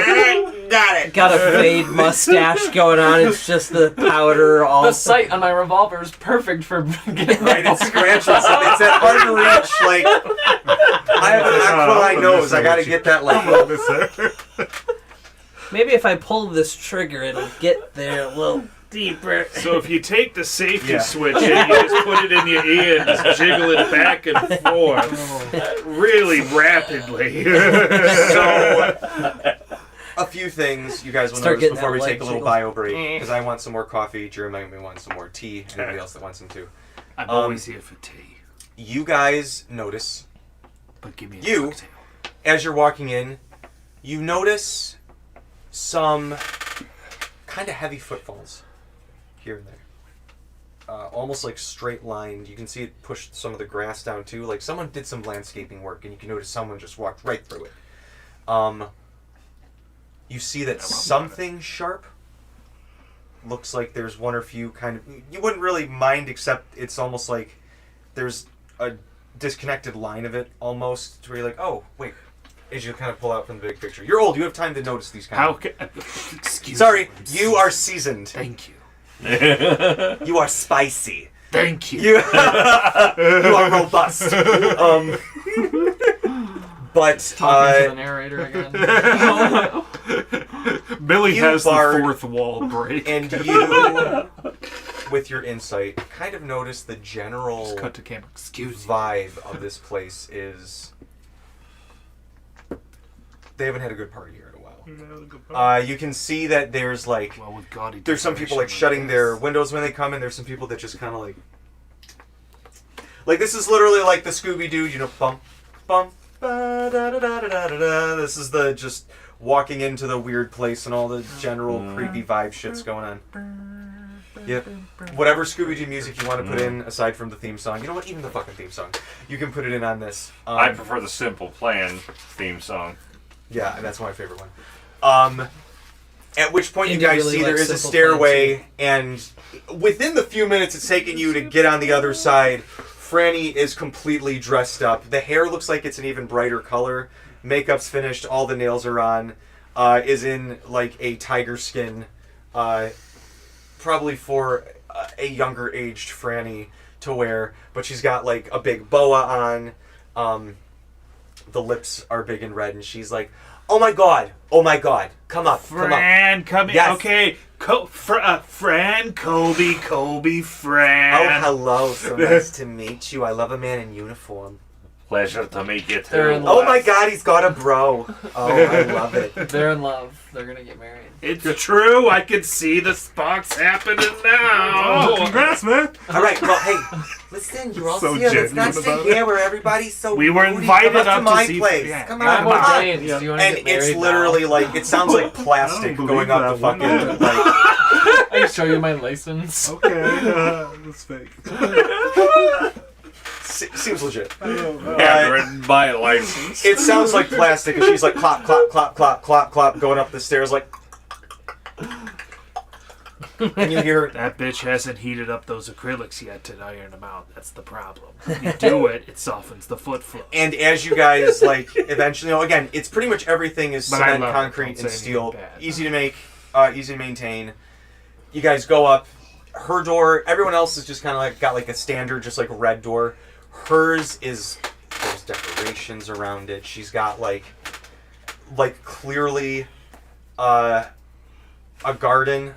Got it. a fade mustache going on. It's just the powder all. The sight on my revolver is perfect for getting Right, it scratches. It's that hard to reach. Like, I have an aquiline nose. I gotta get that like. Maybe if I pull this trigger, it'll get there a little deeper. So if you take the safety Yeah. switch and you just put it in your ear and just jiggle it back and forth really rapidly. So, a few things you guys will Start notice getting before that we leg take a little jiggle. bio break, because I want some more coffee. Jeremy may want some more tea. Anybody else that wants some too. I'm always here for tea, You guys notice, but give me a You- cocktail. as you're walking in, you notice some kind of heavy footfalls here and there. Almost like straight lined. You can see it pushed some of the grass down too. Like someone did some landscaping work, and you can notice someone just walked right through it. You see that something sharp looks like there's one or few kind of... You wouldn't really mind, except it's almost like there's a disconnected line of it almost, to where you're like, oh, wait. As you kind of pull out from the big picture. You're old. You have time to notice these kind How of... can... Excuse Sorry, me. you are seasoned. Thank you. You are spicy. Thank you. You are robust. But Talking to the narrator again. Billy You has bard. the fourth wall break. and you, with your insight, kind of notice the general Just cut to camera. Excuse me. vibe of this place is they haven't had a good party here in a while. You can see that there's like Well, with gaudy there's some people like decoration shutting their windows when they come in. There's some people that just kind of like this is literally like the Scooby-Doo, you know, bump, bump, ba, da, da, da, da, da, da, da. This is the just walking into the weird place and all the general creepy vibe shit's going on. Yep. Whatever Scooby-Doo music you want to put in aside from the theme song. You know what? Even the fucking theme song. You can put it in on this. I prefer the Simple Plan theme song. Yeah, that's my favorite one. At which point you India guys really see there likes is a Simple stairway, and within the few minutes it's taken you to get on the other side, Franny is completely dressed up. The hair looks like it's an even brighter color. Makeup's finished. All the nails are on. Is in like a tiger skin, probably for a younger aged Franny to wear. But she's got like a big boa on. The lips are big and red, and she's like, oh my god, come up, Fran, come in. Yes. Okay. Fran, Kobe, Oh, Fran. hello, so nice to meet you. I love a man in uniform. Pleasure to meet you They're too. in Oh my god, he's got a bro. Oh, I love it. They're in love. They're gonna get married. It's true. I can see the sparks happening now. Oh, congrats, man. All right, well, hey, listen, you're all So here. Let's not genuine stay about here where everybody's so We were moody. invited Come up to to my see- place. yeah. Come I'm on, come on. ordained. Do you want to And get married it's literally like, it sounds like plastic believe going up the that one. fucking, like, now? I can show you my license. Okay, that's fake. seems legit. Handwritten by license. It sounds like plastic, and she's like, clop, clop, clop, clop, clop, clop, going up the stairs like, and you hear That bitch hasn't heated up those acrylics yet to iron them out. That's the problem. You do it, it softens the foot flow. And as you guys, like, eventually, you know, again, it's pretty much everything is But I cement, love it. concrete, Don't and say steel. anything bad. Easy to make, easy to maintain. You guys go up. Her door, everyone else is just kind of like, got like a standard, just like red door. Hers is, there's decorations around it. She's got like clearly a garden,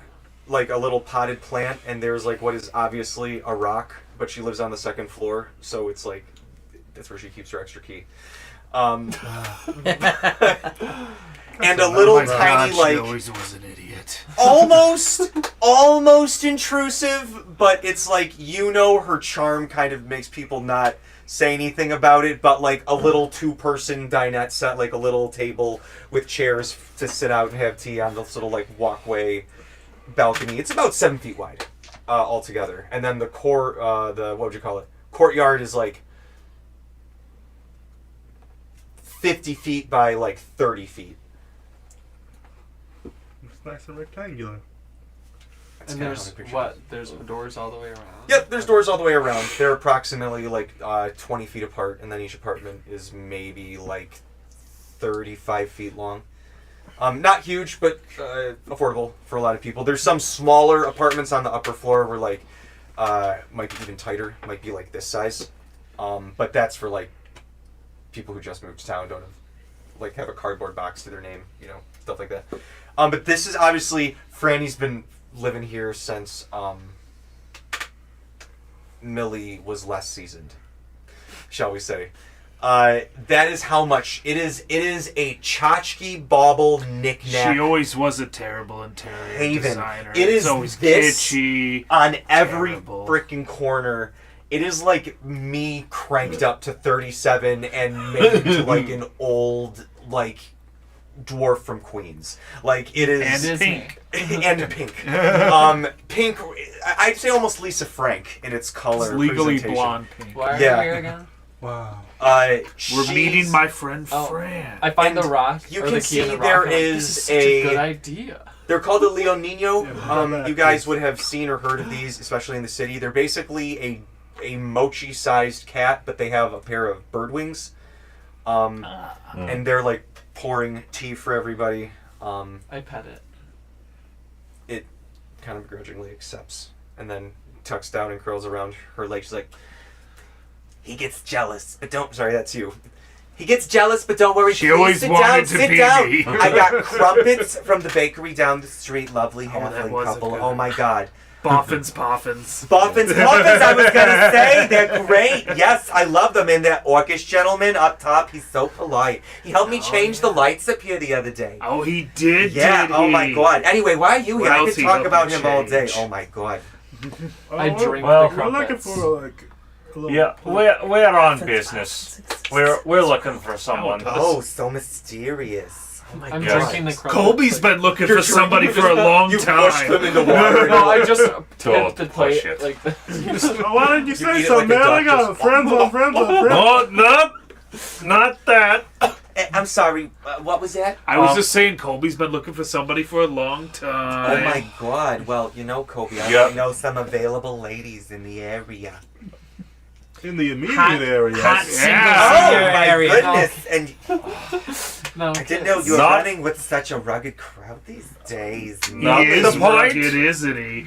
like a little potted plant, and there's like what is obviously a rock, but she lives on the second floor, so it's like That's where she keeps her extra key. And a little tiny, She like, always was an idiot. almost intrusive, but it's like, her charm kind of makes people not say anything about it, but like a little 2-person dinette set, like a little table with chairs to sit out and have tea on this little like walkway balcony. It's about 7 feet wide altogether, and then the courtyard is like 50 feet by like 30 feet. It's nice and rectangular. That's And kinda there's how I picture it. what? There's doors all the way around. Yep, there's doors all the way around. They're approximately like 20 feet apart, and then each apartment is maybe like 35 feet long. Not huge, but affordable for a lot of people. There's some smaller apartments on the upper floor where like might be even tighter, might be like this size. But that's for like people who just moved to town, don't have a cardboard box to their name, stuff like that. But this is obviously Franny's been living here since Millie was less seasoned, shall we say. That is how much it is. It is a tchotchke bauble knick-knack She always was a terrible interior haven. designer. It is it's always this kitschy. on every terrible. freaking corner. It is like me cranked up to 37 and made into like an old like dwarf from Queens. Like it is And it's pink. and pink. Pink. I'd say almost Lisa Frank in its color. It's legally presentation. blonde pink. Why are Yeah. you here again? Wow. We're She's- meeting my friend Oh. Fran. I find And the rock. you or can the key in see the rock, there I'm like, is this is such a a- good idea. They're called the Leon Nino. Yeah, You guys would have seen or heard of these, especially in the city. They're basically a mochi-sized cat, but they have a pair of bird wings. And they're like pouring tea for everybody. I pet it. It kind of begrudgingly accepts, and then tucks down and curls around her leg. She's like, he gets jealous, but don't. Sorry, that's you. He gets jealous, but don't worry. She Please always sit wanted down, to sit be down. me. I got crumpets from the bakery down the street. Lovely that halfling was a couple. good Oh one. my god. Boffins, poffins. Boffins, I was gonna say, they're great. Yes, I love them. And that orcish gentleman up top, he's so polite. He helped me change the lights up here the other day. Oh, he did. Yeah, did oh he? my god. Anyway, why are you here? What I else could he talk helped about you him all day. change? Oh my god. I drink well, the We're looking crumpets. for like a little. Yeah, we're on business. We're looking for someone. Oh, so mysterious. Oh my I'm Yes. drinking the crumpets. Colby's been looking You're for somebody for a long You pushed them time. into water. No, I just Don't tipped the push plate it. like this. Oh, why didn't you eat say it so, like a man? I duck, got just- friends on friends on friends. Oh, not that. I'm sorry, what was that? I was just saying Colby's been looking for somebody for a long Oh time. my god. Well, Kobe, I Yep. know some available ladies in the area. In the immediate Hot- area. hot Yeah. single Oh figure my area. goodness! And No, I didn't know you were Not- running with such a rugged crowd these days. Not He the is point. rugged, isn't he?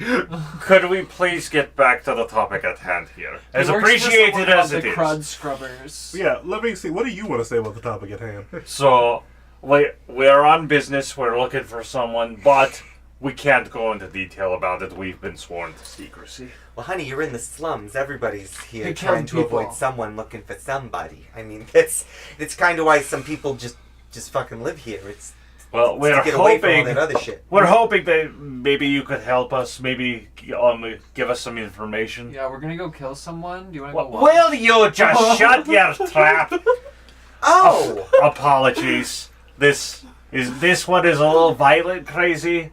Could we please get back to the topic at hand here? As He works for appreciated someone as called it the Crud is. Scrubbers. Yeah, let me see. What do you want to say about the topic at hand? So, we're on business, we're looking for someone, but we can't go into detail about it. We've been sworn to secrecy. Well, honey, you're in the slums. Everybody's here They trying killed to avoid people. someone looking for somebody. I mean, it's kind of why some people just fucking live here. It's Well, to we're get away from all hoping that other shit. we're hoping that maybe you could help us. Maybe give us some information. Yeah, we're gonna go kill someone. Do you wanna go watch? Will you just shut your trap? Oh, Apologies. This one is a little violent, crazy.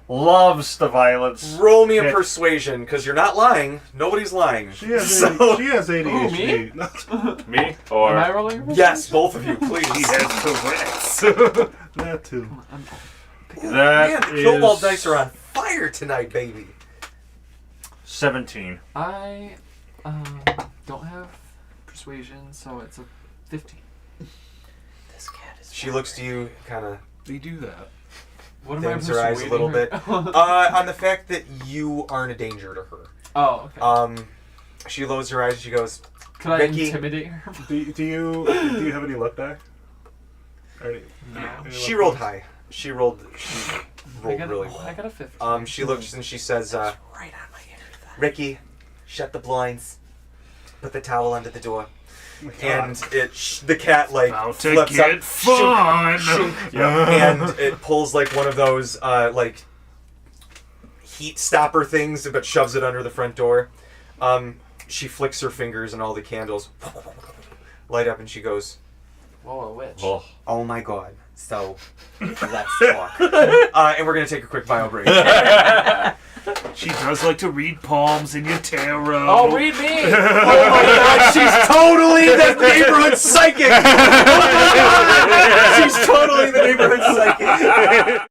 Loves the violence. roll me a Yeah. persuasion, because you're not lying. Nobody's lying. She has, So- she has ADHD. Me Am I or rolling? a Yes, both of you, He please. has Tourette's. That too. Man, that the kill ball is dice are on fire tonight, baby. 17. I don't have persuasion, so it's a 15. This cat is. She looks to you, kind of They do that. What am I dims her eyes a persuading little her? bit. On the fact that you aren't a danger to her. Oh, okay. She lowers her eyes and she goes, Could I Ricky- intimidate her? Do you have any luck die? Or any she luck rolled dice? high. She rolled I got, really I well. got a 15. She looks and she says, Right on my ear. Ricky, shut the blinds. Put the towel under the door. and the cat like About to flips get up, fun. and it pulls like one of those like heat stopper things, but shoves it under the front door. She flicks her fingers, and all the candles light up, and she goes, Whoa, a witch. "Oh my god!" So let's talk, and we're gonna take a quick bio break. She does like to read palms in your tarot. Oh, read me! Oh my god, she's totally the neighborhood psychic! She's totally the neighborhood psychic!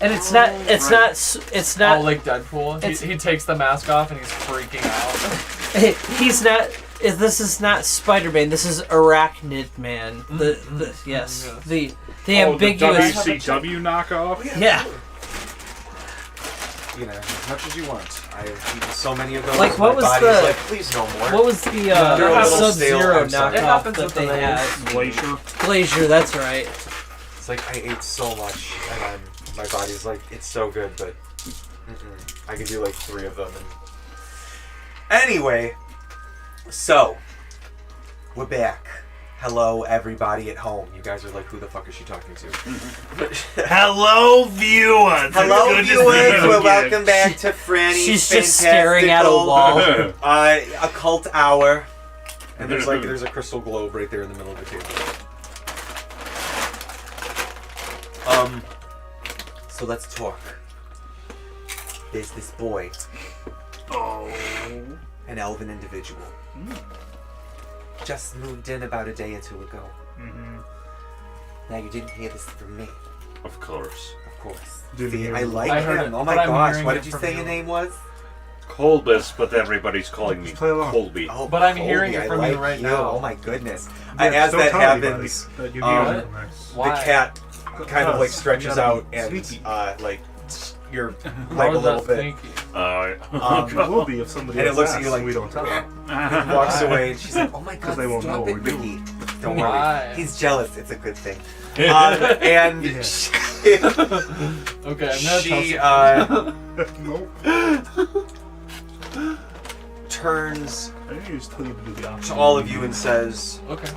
And it's not. It's not. Oh, like Deadpool. He takes the mask off and he's freaking out. He's not. This is not Spider-Man. This is Arachnid Man. The ambiguous. The WCW knockoff. Yeah. You know, as much as you want. I've eaten so many of those. Like, what my was body's the- like, please no more. What was the They're a little stale, Sub-Zero I'm sorry. It knockoff happens that with they the had? Glacier. Glacier. That's right. It's like I ate so much, and my body's like, it's so good, but I could do like 3 of them. And... Anyway, so we're back. Hello, everybody at home. You guys are like, who the fuck is she talking to? Hello, viewers. Hello, It's good to see viewers. you We're again. welcome back to Franny's She's just staring at a wall. occult hour. And there's a crystal globe right there in the middle of the table. So let's talk. There's this boy, Oh. an elven individual. Just moved in about a day or 2 ago. Now you didn't hear this from me, Of course. of course. Didn't See, hear I it. like I heard him. it, Oh my but I'm gosh, hearing what it did you from say you. your name was? Colbus, but everybody's calling me Just play along. Colby. Oh, But I'm hearing Colby, it from I you like right now. Oh my goodness. Yeah, As don't that tell anybody happens, that you um, hear it. Why? the cat kind of like stretches gotta out be and sneaky. like your How leg a is little that bit. sneaky? It will be if somebody And it else looks at asks, you like- we don't tell them. Walks away and she's like, "Oh my god, they won't know stop what it, we do. Ricky." Don't Why? worry, he's jealous. It's a good thing. And Yeah. Okay, I'm gonna she Nope. turns I think you just tell you to do the opposite. to all of you and says, tell. Okay.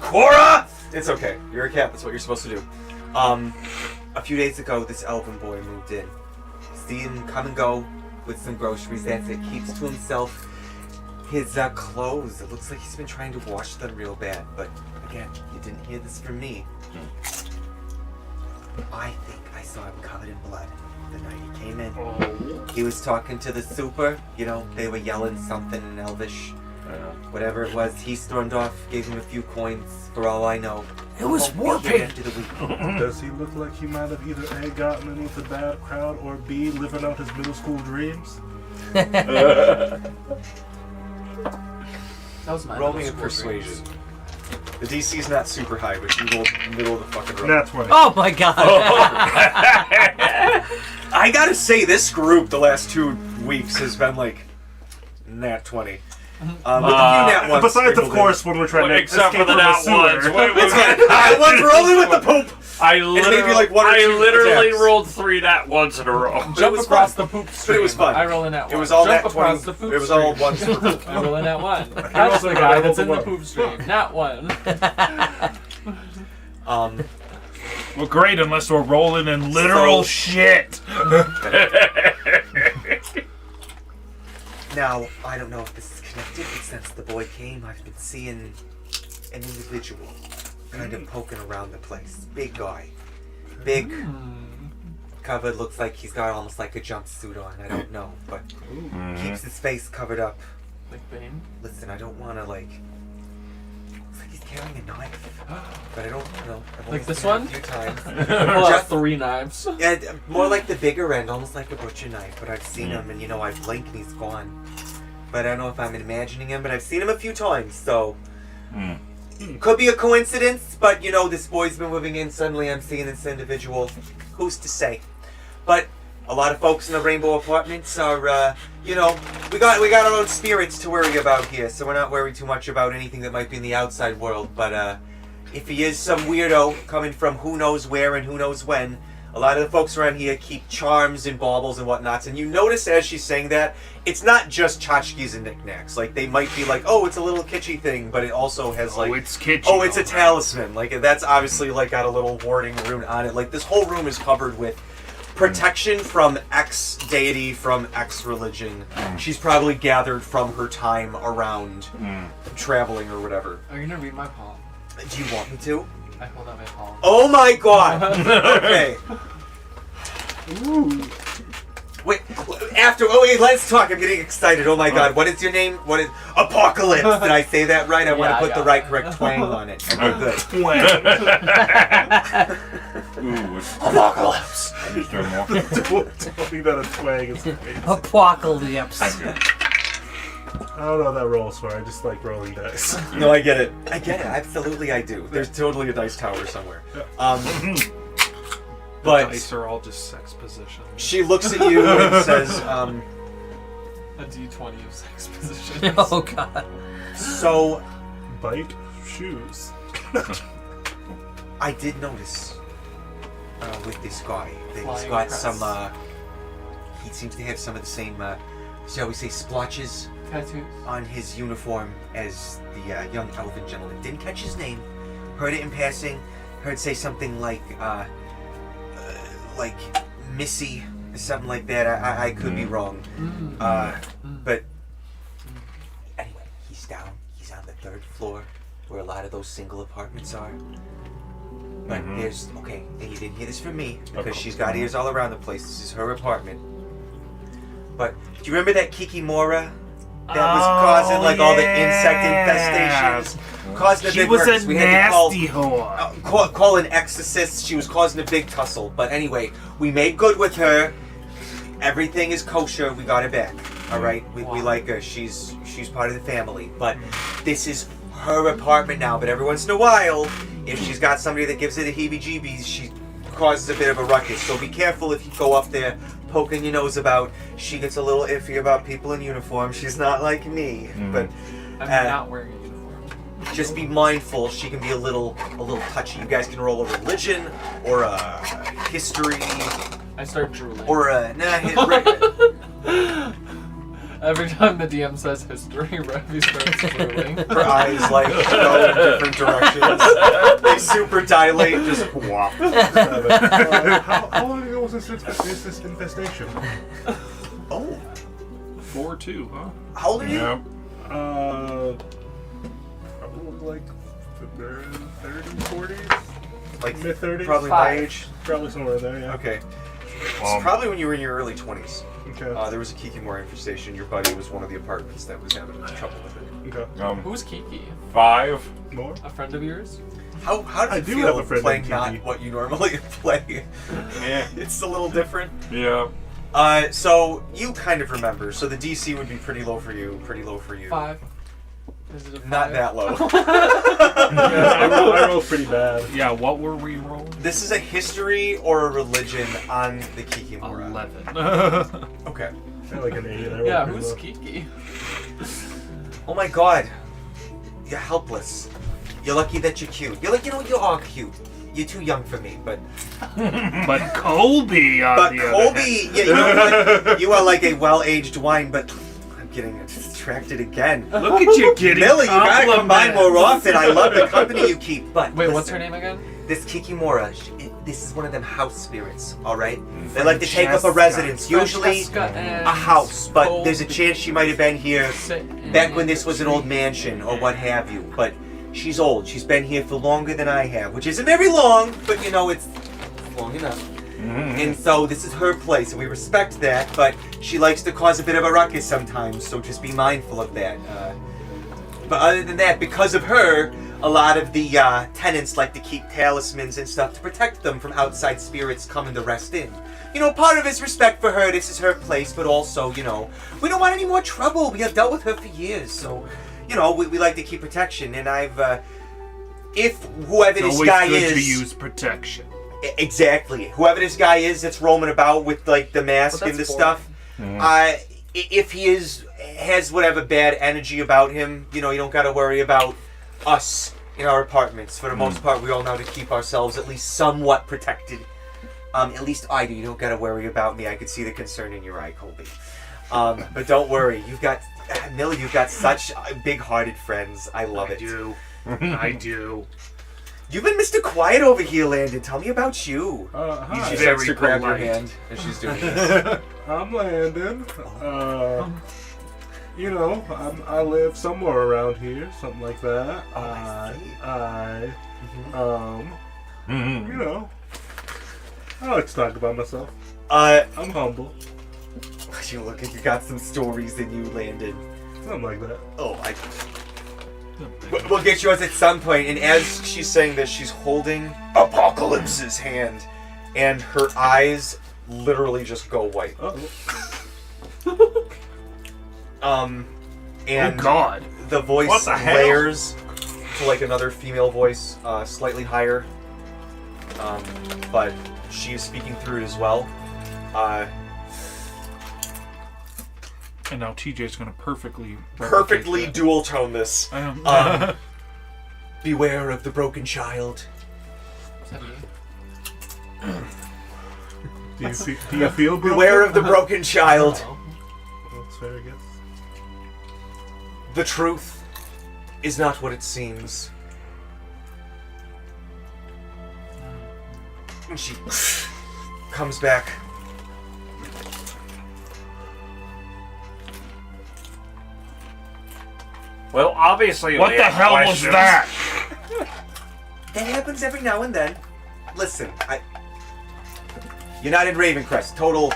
"Cora!" It's okay. You're a cat. That's what you're supposed to do. A few days ago, this elven boy moved in. See him come and go with some groceries. That's it. Keeps to himself. His clothes. It looks like he's been trying to wash them real bad. But again, you didn't hear this from me. I think I saw him covered in blood the night he came in. Oh. He was talking to the super. You know, they were yelling something in Elvish. Whatever it was, he stormed off, gave him a few coins, for all I know. It was Won't be war here paint. after the week. Does he look like he might have either A, gotten in with a bad crowd, or B, living out his middle school dreams? That was my Roll me a middle school persuasion. dreams. The DC's not super high, but you rolled middle of the fucking road. That's 20. Oh my god. I gotta say, this group the last 2 weeks has been like nat 20. With a few nat ones Besides, of sprinkled in. course, when we're trying to Except escape for the from a nat sewer. ones. It's fine. Nat ones rolling with the poop. I maybe literally, like 1 or 2 I literally attacks. rolled 3 nat ones in a row. But it Jump was across fun. the poop But stream. it was fun. I roll in that one. It was all Jump nat across 20. the poop It was all stream. ones for poop. I roll in that one. That's the guy that's in the poop stream. Not one. Well, great, unless we're rolling in literal So- shit. Now, I don't know if this is connected, but since the boy came, I've been seeing an individual kind of poking around the place. Big guy. Big, covered, looks like he's got almost like a jumpsuit on. I don't know, but keeps his face covered up. Like Bane. Listen, I don't want to, like... Looks like he's carrying a knife. But I don't know. I've only Like this seen it one? A few times. Well, Just- 3 knives. Yeah, more like the bigger end, almost like a butcher knife. But I've seen him, and you know, I blink and he's gone. But I don't know if I'm imagining him, but I've seen him a few times, so... Could be a coincidence, but you know, this boy's been moving in, suddenly I'm seeing this individual. Who's to say? But a lot of folks in the Rainbow Apartments are, you know, we got our own spirits to worry about here, so we're not worried too much about anything that might be in the outside world, but if he is some weirdo coming from who knows where and who knows when, a lot of the folks around here keep charms and baubles and whatnots, and you notice as she's saying that, it's not just tchotchkes and knickknacks. Like, they might be like, oh, it's a little kitschy thing, but it also has like... Oh, it's kitschy. Oh, it's a talisman. Like, that's obviously like got a little warding rune on it. Like, this whole room is covered with protection from X deity, from X religion. She's probably gathered from her time around traveling or whatever. Are you gonna read my palm? Do you want me to? I hold out my palm. Oh my god! Okay. Wait, let's talk. I'm getting excited. Oh my god, what is your name? What is Apocalypse? Did I say that right? I want to put the right correct twang on it. Okay, good. Ooh, it's Apocalypse. Mr. Moore. Tell me that a twang is amazing. Apocalypse. I don't know how that rolls for. I just like rolling dice. No, I get it. Absolutely, I do. There's totally a dice tower somewhere. But Dice are all just sex positions. she looks at you and says, A D20 of sex positions. Oh god. so Bite shoes. I did notice with this guy that he's Flying got crest. some, he seems to have some of the same, shall we say, splotches Tattoos. on his uniform as the young elven gentleman. Didn't catch his name. Heard it in passing. Heard say something like Missy, something like that. I could be wrong. But anyway, he's down. He's on the 3rd floor where a lot of those single apartments are. But there's, okay, and you didn't hear this from me because she's got ears all around the place. This is her apartment. But do you remember that Kikimora that was causing like all the insect infestations? Causing a She big was ruckus. a We had to call, nasty whore. call an exorcist. She was causing a big tussle. But anyway, we made good with her. Everything is kosher. We got her back. All right, we like her. She's part of the family. But this is her apartment now. But every once in a while, if she's got somebody that gives her the heebie-jeebies, she causes a bit of a ruckus. So be careful if you go up there poking your nose about. She gets a little iffy about people in uniform. She's not like me. But I'm not wearing a uniform. just be mindful. She can be a little touchy. You guys can roll a religion or a history I start drooling. or a Every time the DM says history, Ravi starts drooling. her eyes like go in different directions. They super dilate. Just whop. How long ago was this infestation? Oh, 4-2, huh? how old are you? Yep. Probably like the 30s, 40s, Like mid 30s. probably my 5. age. Probably somewhere in there. Yeah. Okay. It's probably when you were in your early 20s. Okay. There was a Kikimora infestation. Your buddy was one of the apartments that was having trouble with it. Okay. Who's Kiki? 5. More. A friend of yours? How do I you do feel have a friend playing named not Kiki. what you normally play? Yeah. It's a little different. Yeah. So you kind of remember. So the DC would be pretty low for you. 5. Is it a 5? Not that low. Yeah, I rolled pretty bad. Yeah, what were we rolling? This is a history or a religion on the Kikimora. 11. Okay. I had like an 8. I rolled Yeah, pretty who's low. Kiki? Oh my god. You're helpless. You're lucky that you're cute. You're like, you are cute. You're too young for me, but But Colby, on but the other Colby, yeah, you know what? You are like a well-aged wine, but I'm getting distracted again. hand. Look at you getting Millie, you gotta come by more compliments. often. I love the company you keep. But Wait, what's listen, her name again? This Kikimora, this is one of them house spirits, all right? They like to take up a residence, usually Francesca and a house, but Colby. there's a chance she might have been here back when this was an old mansion or what have you. But she's old. She's been here for longer than I have, which isn't very long, but you know, it's long enough. And so this is her place, and we respect that, but she likes to cause a bit of a ruckus sometimes, so just be mindful of that. But other than that, because of her, a lot of the tenants like to keep talismans and stuff to protect them from outside spirits coming to rest in. You know, part of it's respect for her, this is her place, but also, you know, we don't want any more trouble. We have dealt with her for years, so, you know, we like to keep protection, and I've, if whoever It's this always guy good is... to use protection. Exactly. Whoever this guy is that's roaming about with, like, the mask Well, and the that's stuff, if he has whatever bad energy about him, you know, you don't got to worry about us in our apartments. For the most part, we all know to keep ourselves at least somewhat protected. At least I do. You don't got to worry about me. I could see the concern in your eye, Colby. But don't worry. You've got, Millie, you've got such big-hearted friends. I love it. I do. You've been Mr. Quiet over here, Landon. Tell me about you. Hi. She very starts to grab your polite. hand as she's doing this. I'm Landon. You know, I live somewhere around here, something like that. You know, I like to talk about myself. I'm humble. You look like you got some stories in you, Landon. Something like that. Oh, we'll get yours at some point. And as she's saying this, she's holding Apocalypse's hand, and her eyes literally just go white. And Oh God! the voice What the hell? layers to like another female voice, slightly higher. But she is speaking through it as well. And now TJ's gonna perfectly Dual tone this. Beware of the broken child. Is that me? Do you feel broken? Beware of the broken child. Oh. Well, that's fair, I guess. The truth is not what it seems. And she comes back. Well, obviously, What we the have hell was questions. that? That happens every now and then. Listen, you're not in Ravencrest. Total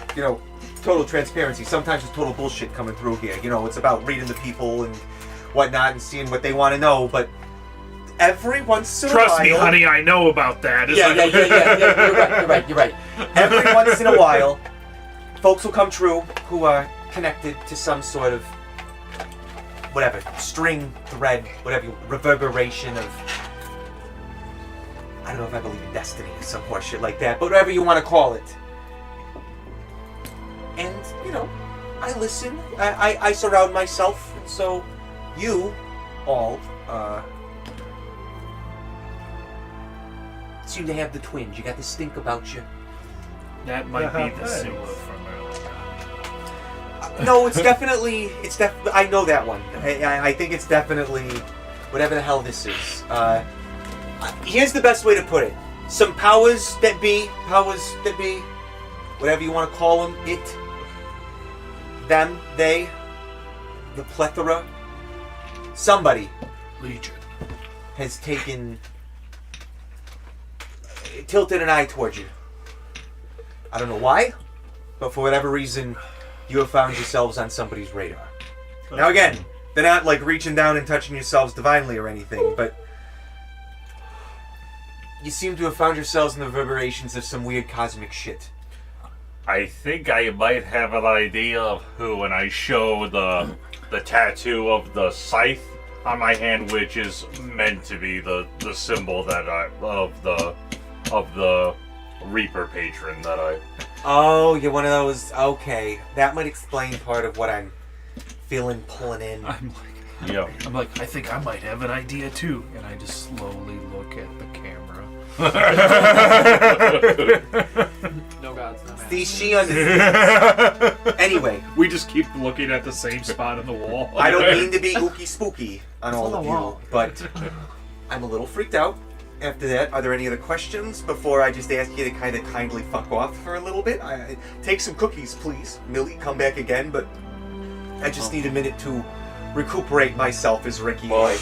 transparency. Sometimes there's total bullshit coming through here. It's about reading the people and whatnot and seeing what they want to know. But every once in a while... Trust me, honey, I know about that. Yeah. You're right. Every once in a while, folks will come true who are connected to some sort of whatever, string, thread, whatever, reverberation of... I don't know if I believe in destiny or some more shit like that, but whatever you want to call it. And, I listen. I surround myself. So, you all, seem to have the twinge. You got the stink about you. That might be the Thanks. sewer from earlier. No, it's definitely, I know that one. I think it's definitely, whatever the hell this is. Here's the best way to put it. Some powers that be, whatever you want to call them, it, them, they, the plethora, somebody Legion. has tilted an eye towards you. I don't know why, but for whatever reason, you have found yourselves on somebody's radar. Now again, they're not like reaching down and touching yourselves divinely or anything, but you seem to have found yourselves in the reverberations of some weird cosmic shit. I think I might have an idea of who, and I show the tattoo of the scythe on my hand, which is meant to be the symbol that of the Reaper patron that I... Oh, you're one of those. Okay, that might explain part of what I'm feeling pulling in. I'm like, I think I might have an idea too. And I just slowly look at the camera. No gods, no man. See, she understands. Anyway, We just keep looking at the same spot on the wall. I don't mean to be ooky spooky on all on of the you, wall. but I'm a little freaked out. After that, are there any other questions before I just ask you to kind of kindly fuck off for a little bit? Take some cookies, please. Millie, come back again, but I just need a minute to recuperate myself as Ricky. Alright,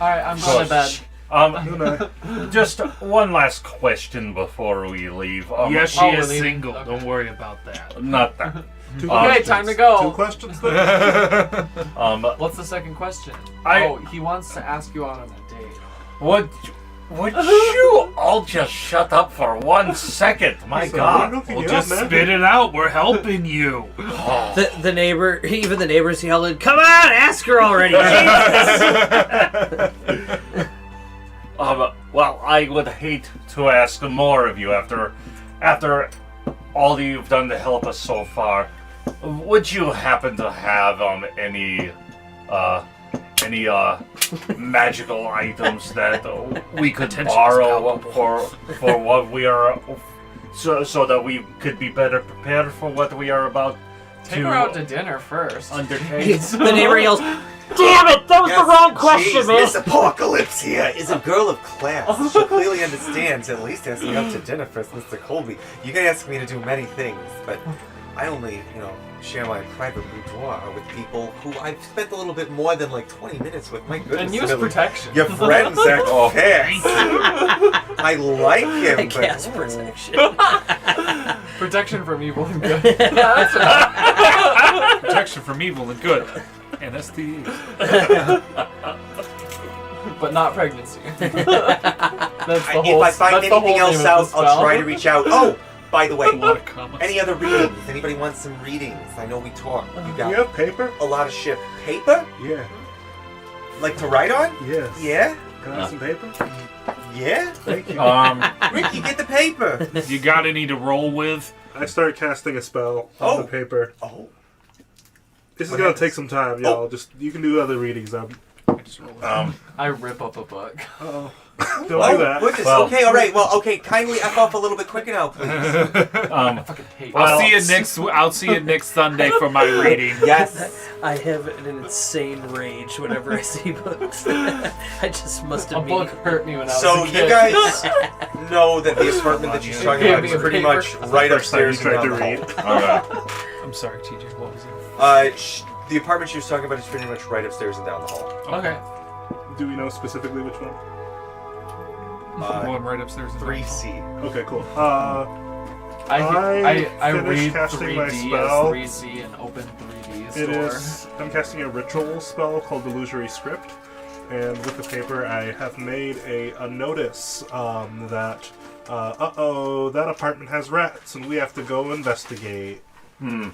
I'm going to bed. Just one last question before we leave. Yes, she Oh, is we're leaving? single. Okay. Don't worry about that. Not that. Two Okay, questions. time to go. 2 questions then? What's the second question? I- he wants to ask you out on a date. Would you all just shut up for 1 second? My So, God. we're hooking Well, you just up, man. spit it out. We're helping you. The neighbor, even the neighbors yelling, "Come on, ask her already!" Jesus! Well, I would hate to ask more of you after all that you've done to help us so far. Would you happen to have any magical items that we could borrow for what we are, so that we could be better prepared for what we are about Take her out to dinner first. undertake? The neighbor yells, "Damn it! That was the wrong question, Jeez, man!" Miss Apocalypse here is a girl of class. She clearly understands, at least asking out to dinner first, Mr. Colby. You can ask me to do many things, but I only, share my private boudoir with people who I've spent a little bit more than like 20 minutes with. My goodness. And use Millie. protection. Your friends are cast. I like him, I but cast protection. Protection from evil and good. That's enough. Protection from evil and good. And STDs. But not pregnancy. That's the If whole. I find that's the whole anything else name of out, the I'll spell. try to reach out. Oh, by the way, A lot of commas. any other readings? Anybody wants some readings? I know we talk. You Do got you have paper? a lot of shit. Paper? Yeah. Like to write on? Yes. Yeah? Can I have some paper? Yeah? Thank you. Ricky, get the paper. You got any to roll with? I start casting a spell on Oh. the paper. Oh. This is What gonna happens? take some time, y'all. Just you can do other readings. I rip up a book. Don't Oh, do that. goodness. Well- okay, all right. Well, okay. Kindly F off a little bit quicker now, please. I fucking hate I'll books. see you next. I'll see you next Sunday for my reading. Yes. I have an insane rage whenever I see books. I just must A book admit. hurt me when I was So a you kid. guys know that the apartment that she's talking about Gave is me a pretty paper. much That's right First time you upstairs and tried down to the hall. read. I'm sorry, TJ. What was it? The apartment she was talking about is pretty much right upstairs and down the hall. Okay. Do we know specifically which one? One right upstairs. and down. 3C. Okay, cool. I finished read casting my 3D spell. as 3C and open 3D's It door. is. I'm casting a ritual spell called Illusory Script, and with the paper, I have made a notice that that apartment has rats, and we have to go investigate. And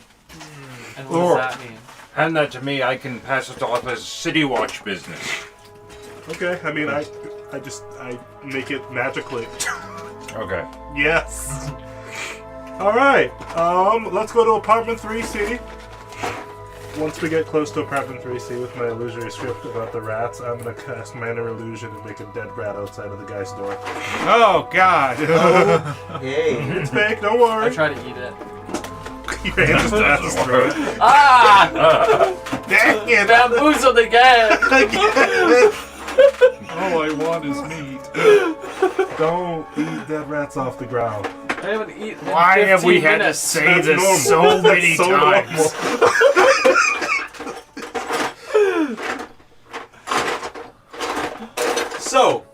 what Or- does that mean? Hand that to me. I can pass it off as City Watch business. Okay, I mean, I make it magically. Okay. Yes. All right. Let's go to apartment 3C. Once we get close to apartment 3C with my illusory script about the rats, I'm gonna cast minor illusion and make a dead rat outside of the guy's door. Oh God. Hey. It's fake. Don't I worry. try to eat it. Your hand just passes through it. Ah! Dang it! Bamboozled again! All I want is meat. Don't eat dead rats off the ground. I haven't eaten in Why have we 15 had to minutes. say That's this normal. so many That's so times? normal. So,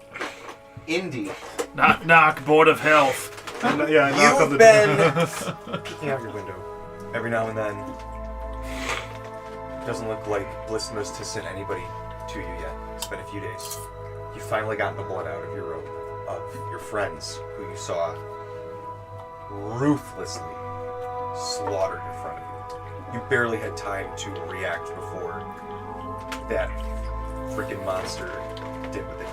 Indy, Knock knock, Board of Health. Yeah, I knock on you've the been peeking out your window every now and then. Doesn't look like Bliss knows to send anybody to you yet. It's been a few days. You've finally gotten the blood out of your robe of your friends who you saw ruthlessly slaughtered in front of you. You barely had time to react before that freaking monster did what they did.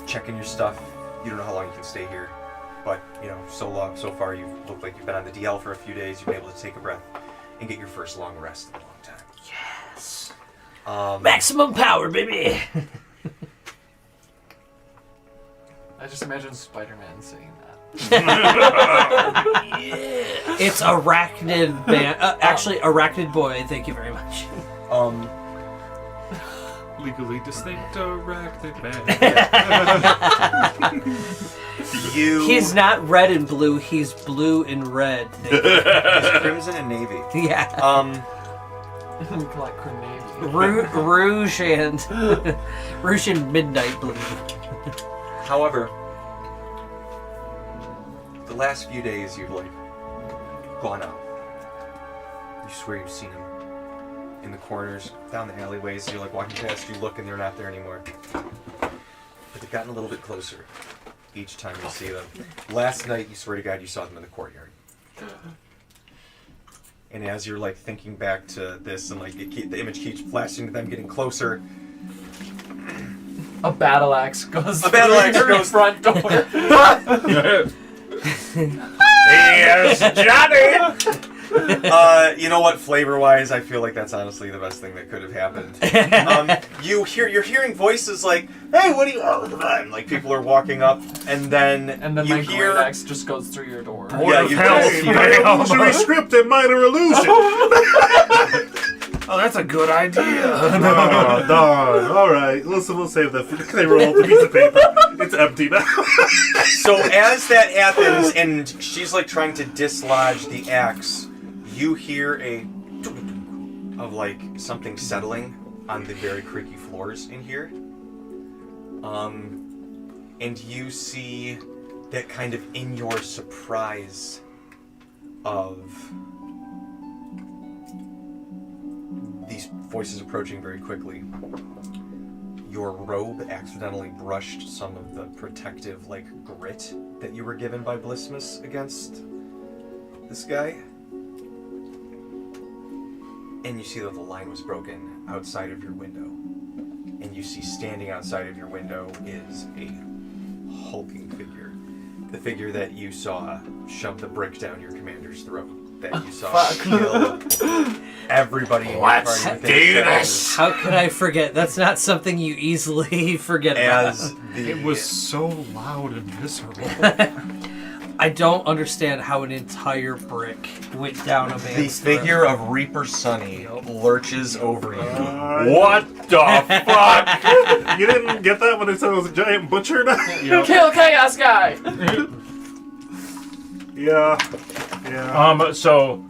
Checking your stuff. You don't know how long you can stay here, but you know, so far you look like you've been on the DL for a few days. You've been able to take a breath and get your first long rest in a long time. Yes. Maximum. Maximum power, baby. I just imagine Spider-Man saying that. It's Arachnid Man. Actually, Arachnid Boy. Thank you very much. Legally distinct arachnid man. He's not red and blue. He's blue and red. He's crimson and navy. Yeah. Like Navy. Rouge and Rouge and midnight blue. However, the last few days you've like gone out. You swear you've seen him in the corners, down the alleyways. You're like walking past, you look, and they're not there anymore. But they've gotten a little bit closer each time you see them. Last night, you swear to God, you saw them in the courtyard. And as you're like thinking back to this, and like the image keeps flashing to them getting closer. A battle axe goes A battle axe through your goes- front door. Here's Johnny! You know what? Flavor-wise, I feel like that's honestly the best thing that could have happened. You're hearing voices like, "Hey, what are you?" Like people are walking up, and then And you my hear. great axe just goes through your door. Yeah, you Hey, my illusory script and minor illusion. Oh, that's a good idea. Oh, darn. All right, listen, we'll save that. They roll the piece of paper. It's empty now. So as that happens, and she's like trying to dislodge the axe, you hear a of like something settling on the very creaky floors in here. And you see that kind of in your surprise, of these voices approaching very quickly. Your robe accidentally brushed some of the protective, like, grit that you were given by Blissmas against this guy. And you see that the line was broken outside of your window. And you see standing outside of your window is a hulking figure. The figure that you saw shove the brick down your commander's throat. That you saw kill everybody in your Let's party within do seconds. this. How could I forget? That's not something you easily forget about. As the It was so loud and visceral. I don't understand how an entire brick went down a the man's throat. figure of Reaper Sunny lurches over you. What the fuck? You didn't get that when it said it was a giant butcher knife? Kill Chaos Guy! Yeah. So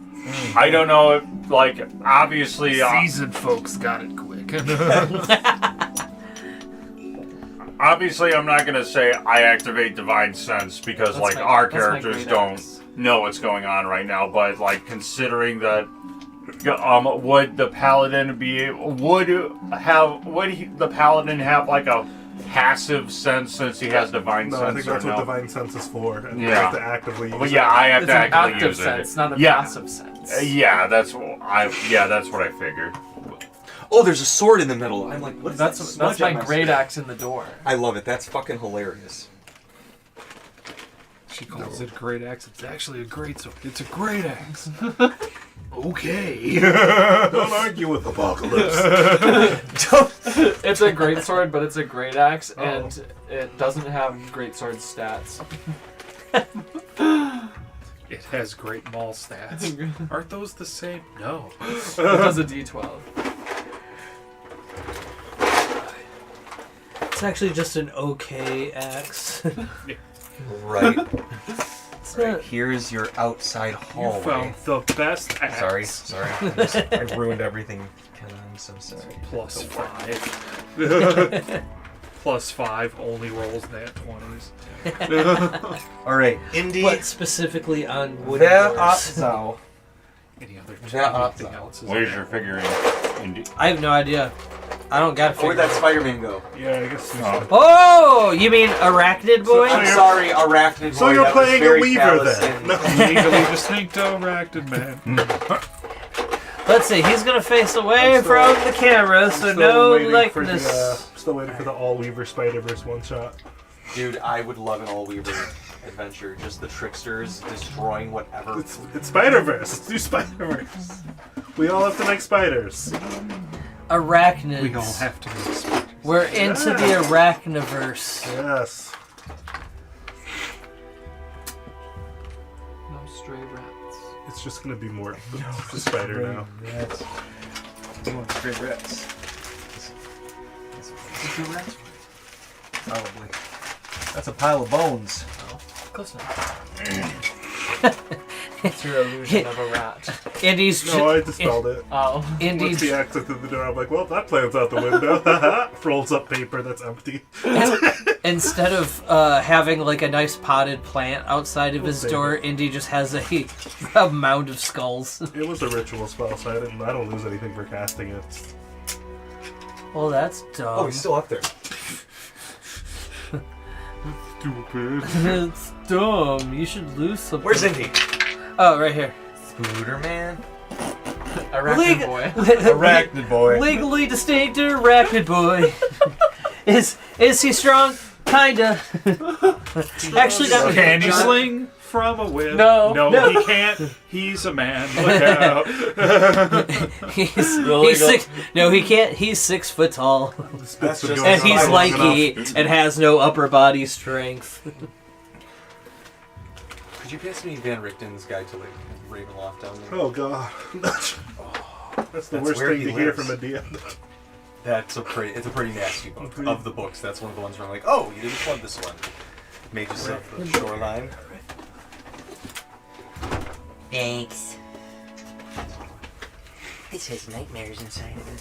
I don't know if, like, obviously, Seasoned folks got it quick. obviously, I'm not gonna say I activate Divine Sense because, That's like, my- our that's my characters great don't axe. know what's going on right now. But, like, considering that, would the paladin the paladin have like a passive sense since he has Divine No, Sense? I think that's or what no? Divine Sense is for. And you Yeah. have to actively use Well, yeah, I have It's to an actively active use sense, it. not a Yeah. passive sense. Yeah, that's what I figured. Oh, there's a sword in the middle. I'm like, what is that That's smudge my on great screen? axe in the door. I love it. That's fucking hilarious. She calls it great axe. It's actually a great sword. It's a great axe. Okay. Don't argue with Apocalypse. It's a great sword, but it's a great axe, and it doesn't have great sword stats. It has great mall stats. Aren't those the same? No. It does a D12. It's actually just an okay axe. Right. It's Right. not- Here's your outside You hallway. found the best axe. Sorry. I ruined everything. I'm so sorry. Plus 5. Plus 5 only rolls nat 20s. All right, Indy. What specifically on wooden Wer doors? Abzau. Any other Wer anything Abzau. else is Where's bad. your figurine? I have no idea. I don't got a Where'd figure. that Spider-Man go? Yeah, I guess. Oh, you mean Arachnid Boy? I'm sorry, Arachnid So Boy, you're that was playing a very Weaver callous then? and- No. Legally distinct arachnid man. Let's see, he's gonna face away from the camera, so no likeness. Still waiting for the All Weaver Spider-Verse one shot. Dude, I would love an all-Weaver adventure. Just the tricksters destroying whatever. It's Spider-Verse. Let's do Spider-Verse. We all have to make spiders. Arachnids. We all have to be spiders. We're into the Arachniverse. Yes. No stray rats. It's just gonna be more the spider now. Rats. You want straight rats? Probably. That's a pile of bones. Close enough. It's your illusion of a rat. Indy's No, I dispelled it. Oh. Once Indy's the exit through the door, I'm like, well, that plan's out the window. Rolls up paper that's empty. instead of having like a nice potted plant outside of his save door, it. Indy just has a mound of skulls. It was a ritual spell, so I don't lose anything for casting it. Well, that's Oh, dumb. he's still up there. Stupid. It's dumb. You should lose something. Where's Indy? Oh, right here. Scooter Man. Arachnid boy. Arachnid Boy. Legally distinct Arachnid Boy. Is he strong? Kinda. Actually, that Can he sling from a whip? No. No, he can't. He's a man. Look out. he's six. No, he can't. He's 6 foot tall, That's just and he's I was lanky and has no upper body strength. Could you pass me Van Richten's Guide to Ravenloft down there? Oh god. That's the worst where thing he to hear lives. from a DM. It's a pretty nasty book. Of the books, that's one of the ones where I'm like, oh, you didn't love this one. Mages of the Shoreline. Thanks. This has nightmares inside of it.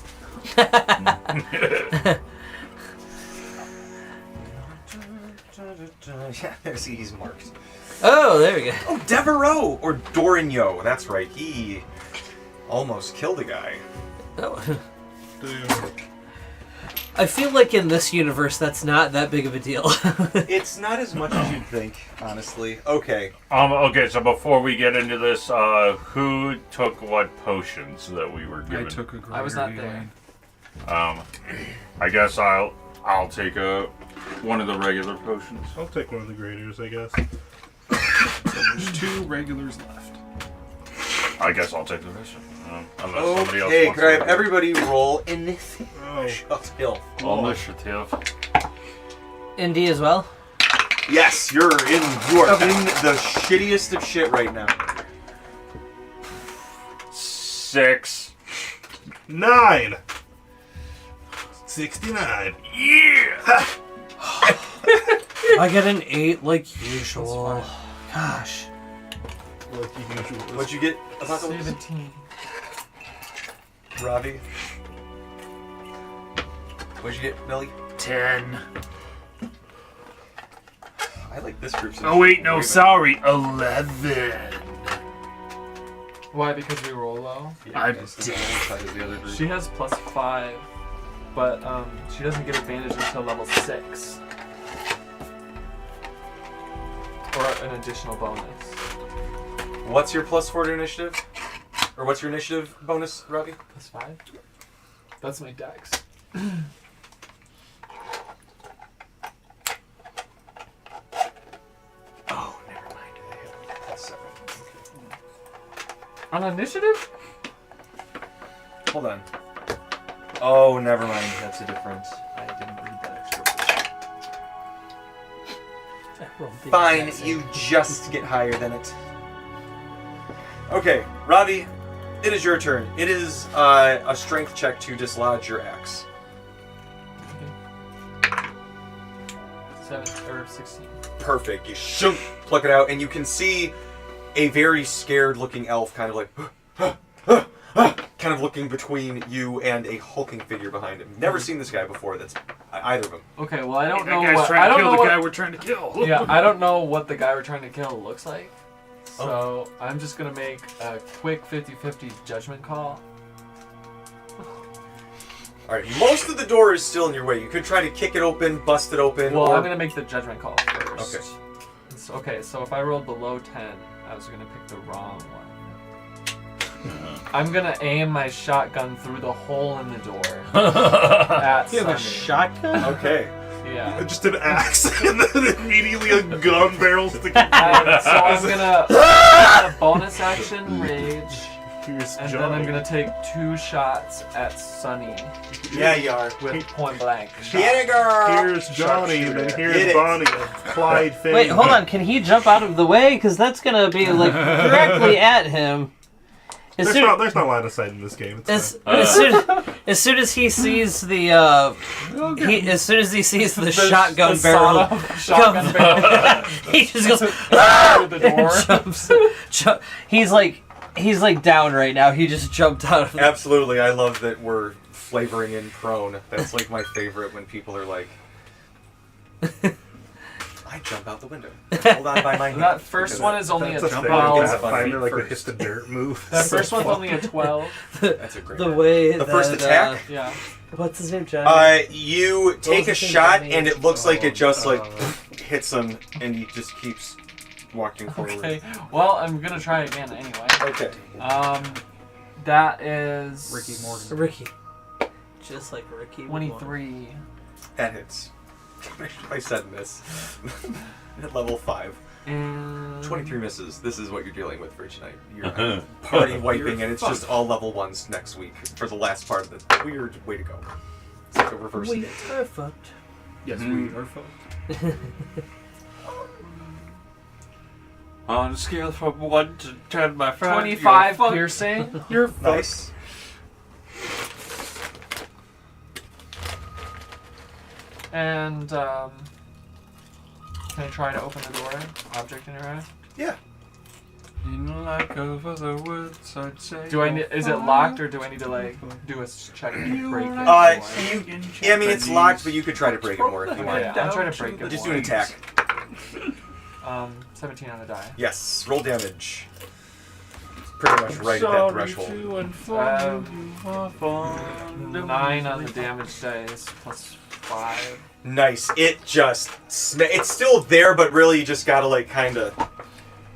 Yeah, see, he's marked. Oh, there we go. Oh, Devereaux or Dorigno. That's right. He almost killed a guy. Oh. Damn. I feel like in this universe, that's not that big of a deal. It's not as much as you'd think, honestly. Okay. Okay, so before we get into this, who took what potions that we were I given? took a greater I was not healing. there. I guess I'll take one of the regular potions. I'll take one of the graders, I guess. There's 2 regulars left. I guess I'll take the rest of them. Unless somebody else Okay, wants could I have to. everybody roll initiative? Oh. Initiative. Indy as well. Yes, you are in the shittiest of shit right now. 6. 9. 69. Yeah! I get an 8 like usual. Gosh. Like usual. What'd you get? Apocalypse? 17. Robbie? What'd you get, Millie? 10. I like this group. Oh wait, no, sorry, 11. Why? Because we roll low? I'm dead. She has +5, but she doesn't get advantage until level 6. Or an additional bonus. What's your +4 to initiative? Or what's your initiative bonus, Robbie? +5? That's my dex. Oh, never mind. That's 7. On initiative? Hold on. Oh, never mind. That's a difference. I didn't read that extra. Fine, you just get higher than it. Okay, Robbie, it is your turn. It is a strength check to dislodge your axe. 7 or 16. Perfect. You shoot, pluck it out, and you can see a very scared-looking elf, kind of like, kind of looking between you and a hulking figure behind him. Never seen this guy before. That's either of them. Okay, well I don't know That guy's what trying I to don't kill know the what, guy we're trying to kill. yeah, I don't know what the guy we're trying to kill looks like. So I'm just gonna make a quick 50-50 judgment call. Alright, most of the door is still in your way. You could try to kick it open, bust it open, Well, or... I'm gonna make the judgment call first. Okay. Okay, so if I rolled below 10, I was gonna pick the wrong one. I'm gonna aim my shotgun through the hole in the door at You have a Sunny. shotgun? Okay. Yeah. Just an axe, and then immediately a gun barrel sticking So I'm gonna bonus action rage, Here's and Johnny. then I'm gonna take 2 shots at Sunny Yeah, you are. with point blank. Get it, girl! Here's Johnny, and then Get here's it. Bonnie. Clyde Finn. Wait, hold on. Can he jump out of the way? Because that's gonna be like directly at him. As There's not line of sight in this game. It's as soon as he sees the as soon as he sees the shotgun barrel, Shotgun barrel he just goes through the door. jumps. He's like down right now. He just jumped out of it. Absolutely, I love that we're flavoring in prone. That's like my favorite when people are like, I jump out the window. Hold on by my hand. That first one is only a That's a thing. 12. Pathfinder, like a First. hit the dirt move. That So first one's fun. only a 12. That's a great The one. way The first attack? Yeah. What's his name, John? You take the a thing shot, that and it looks like it just Oh. hits him, and he just keeps walking forward. Okay. Well, I'm gonna try again anyway. Okay. That is Ricky Morgan. Ricky. Just like Ricky. 23. That hits. I said miss. At level 5. And 23 misses. This is what you're dealing with for tonight. You're party wiping, and it's just all level 1s next week for the last part of the weird way to go. It's like a reverse We game. are fucked. Yes, we are fucked. On a scale from 1 to 10, my friend. 25 piercing. You're nice. And can I try to open the door? Object in your eye. Yeah. In like of other words, I'd say. Do I need? Is it locked, or do I need to like do a check to break it? Yeah, I mean it's locked, but you could try to break it more if you want. Okay, I'll try to break it. Just do more. an attack. 17 on the die. Yes, roll damage. Pretty much right at that threshold. Um, 9 on the damage dice plus 5. Nice. It just it's still there, but really you just gotta like kind of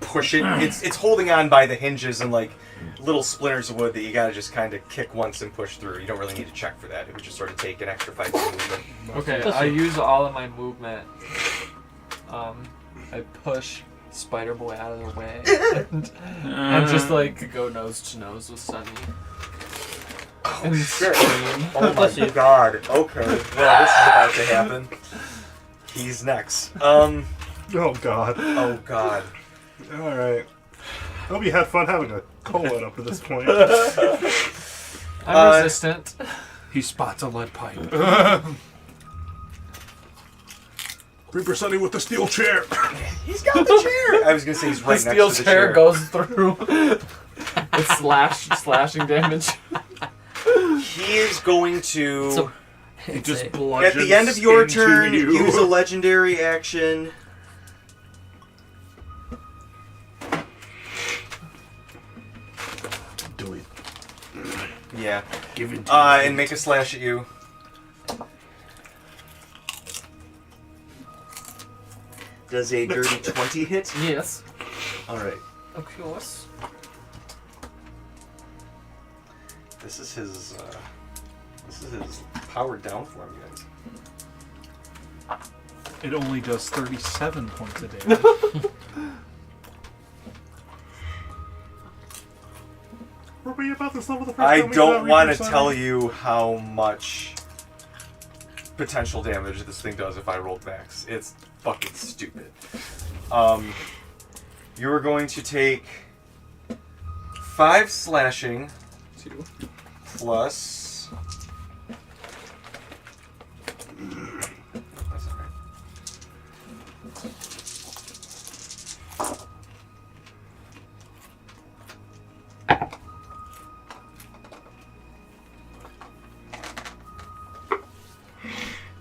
push it. It's holding on by the hinges and like little splinters of wood that you gotta just kind of kick once and push through. You don't really need to check for that. It would just sort of take an extra 5 movement. Okay, I use all of my movement. I push Spider Boy out of the way and just like go nose to nose with Sunny. And scream. Oh my god. Okay. Well, this is about to happen. He's next. Oh god. Oh god. All right. I hope you had fun having a colon up to this point. I'm resistant. He spots a lead pipe. Reaper Sunny with the steel chair. He's got the chair. I was gonna say he's right The next steel to the chair chair. goes through. It's slashing damage. He is going to. So, He just At bludgeons the end of your into turn, you. use a legendary action. Do it. Yeah. Give it to And make a slash at you. Does a dirty 20 hit? Yes. Alright. of course. This is his powered down form, guys. It only does 37 points a day. Were we about this level the first I time we don't got want to Reaper Sunny? tell you how much potential damage this thing does if I rolled max. It's fucking stupid. You're going to take 5 slashing 2. plus. That's okay.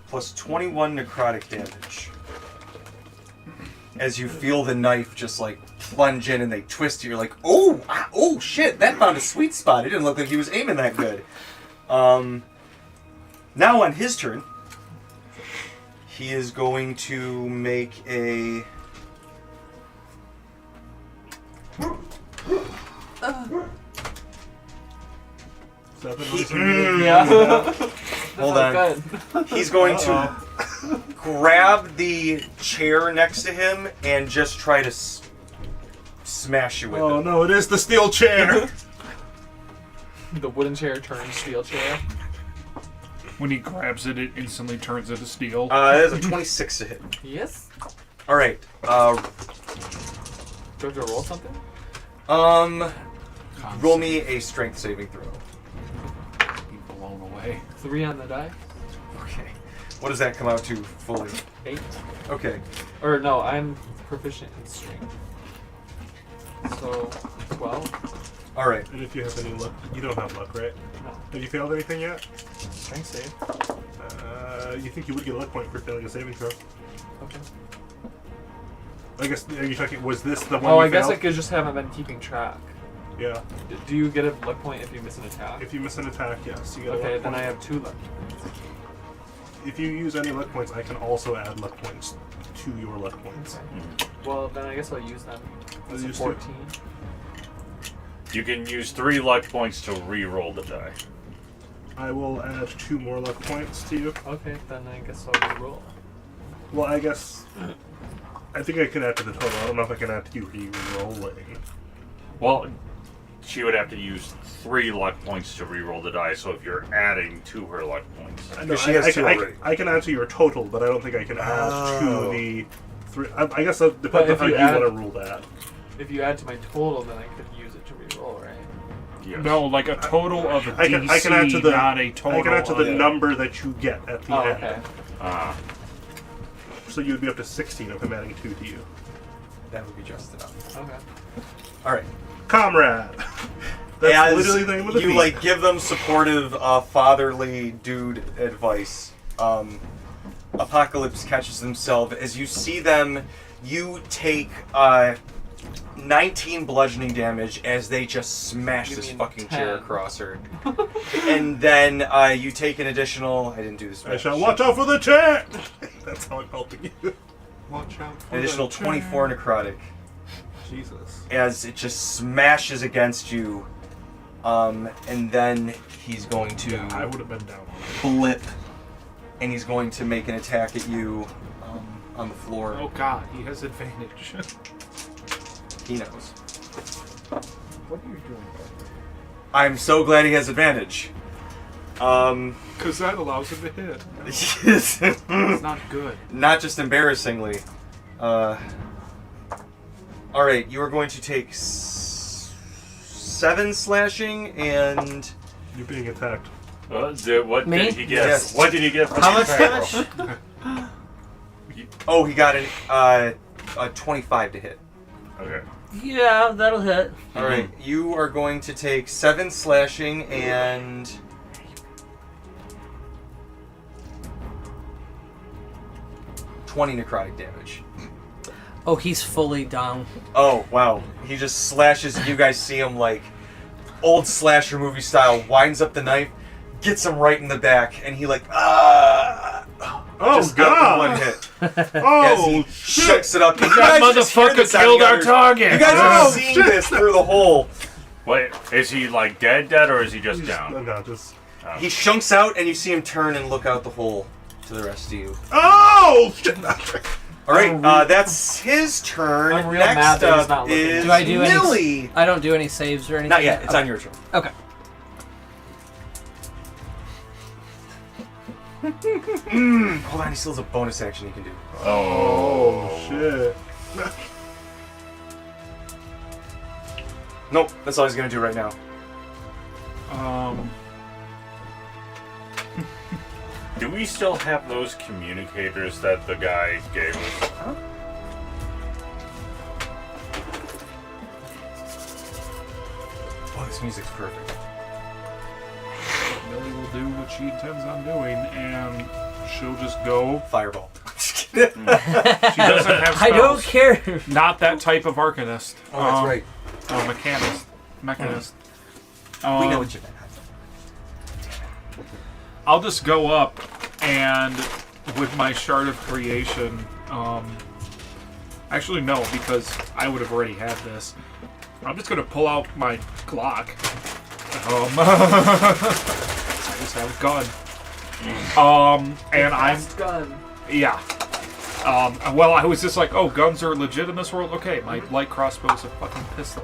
Plus 21 necrotic damage. As you feel the knife just like plunge in and they twist you, you're like, oh, oh shit, that found a sweet spot. It didn't look like he was aiming that good. Now on his turn, he is going to make a. Yeah. Hold on. Good. He's going to grab the chair next to him and just try to smash you with Oh it. no, it is the steel chair. The wooden chair turns steel chair. When he grabs it, it instantly turns into steel. That is a 26 to hit. Yes. All right. Do I have to roll something? Roll me a strength saving throw. Be blown away. 3 on the die. Okay. What does that come out to fully? 8. Okay. Or no, I'm proficient in strength. So 12. All right. And if you have any luck, you don't have luck, right? No. Have you failed anything yet? Strength save. You think you would get a luck point for failing a saving throw? Okay. I guess, are you talking, was this the one Oh, you I guess I failed? could just haven't been keeping track. Yeah. Do you get a luck point if you miss an attack? If you miss an attack, yes, you get a Okay, luck then point. I have 2 luck. If you use any luck points, I can also add luck points to your luck points. Okay. Well, then I guess I'll use them. I'll It's a use 14. You can use 3 luck points to re-roll the die. I will add 2 more luck points to you. Okay, then I guess I'll re-roll. Well, I guess... I think I can add to the total. I don't know if I can add to you re-rolling. Well, she would have to use 3 luck points to re-roll the die, so if you're adding to her luck points. No, she has 2 already. I can add to your total, but I don't think I can add Oh. to the 3... I guess it But depends on if how you you add- want to rule that. If you add to my total, then I could use it to re-roll, right? Yes. No, like a total of a I can add to the not a total. I can add to the of- number that you get at the Oh, end. okay. So you'd be up to 16 if I'm adding 2 to you. That would be just enough. Okay. All right. Comrade! That's As literally the name of the you feat. like give them supportive, fatherly dude advice. Apocalypse catches himself as you see them You take 19 bludgeoning damage as they just smash You this mean fucking 10. chair across her. And then you take an additional. I didn't do this. I shall watch out for the chair! That's how I'm helping you. Watch out for An additional the 24 necrotic Jesus. as it just smashes against you. And then he's going to I would have been down on it. blip, and he's going to make an attack at you on the floor. Oh god, he has advantage. He knows. What are you doing back there? I'm so glad he has advantage. Because that allows him to hit. It's not good. Not just embarrassingly. Alright, you are going to take 7 slashing and... You're being attacked. What Me? did he get? Yes. What did he get from How the much attack damage? roll? Oh, he got a 25 to hit. Okay. Yeah, that'll hit. Alright, you are going to take 7 slashing and... $20 necrotic damage. Oh, he's fully down. Oh, wow. He just slashes, and you guys see him like old slasher movie style, winds up the knife, gets him right in the back, and he like, just got one hit. As Oh, he shit! shucks it up. You That guys just hear motherfucker this on killed the our others. target! You guys Oh, are seeing this through the hole. Wait, is he like dead, or is he just down? No, just... He shunks out, and you see him turn and look out the hole to the rest of you. Oh! Shit! All right, that's his turn. I'm real Next mad that he's up not looking. is Do I do any? Millie. I don't do any saves or anything. Not yet. It's okay. on your turn. Okay. Hold on, he still has a bonus action he can do. Oh, shit. Nope, that's all he's gonna do right now. Do we still have those communicators that the guy gave us? Oh, this music's perfect. Millie will do what she intends on doing, and she'll just go. Fireball. She doesn't have spells. I don't care. Not that type of arcanist. Oh, that's right. Mechanist. We know what you meant. I'll just go up and with my shard of creation. Actually, no, because I would have already had this. I'm just gonna pull out my Glock. I just have a gun. And I'm gun. yeah. Well, I was just like, oh, guns are legit in this world. Okay, my light crossbow's a fucking pistol.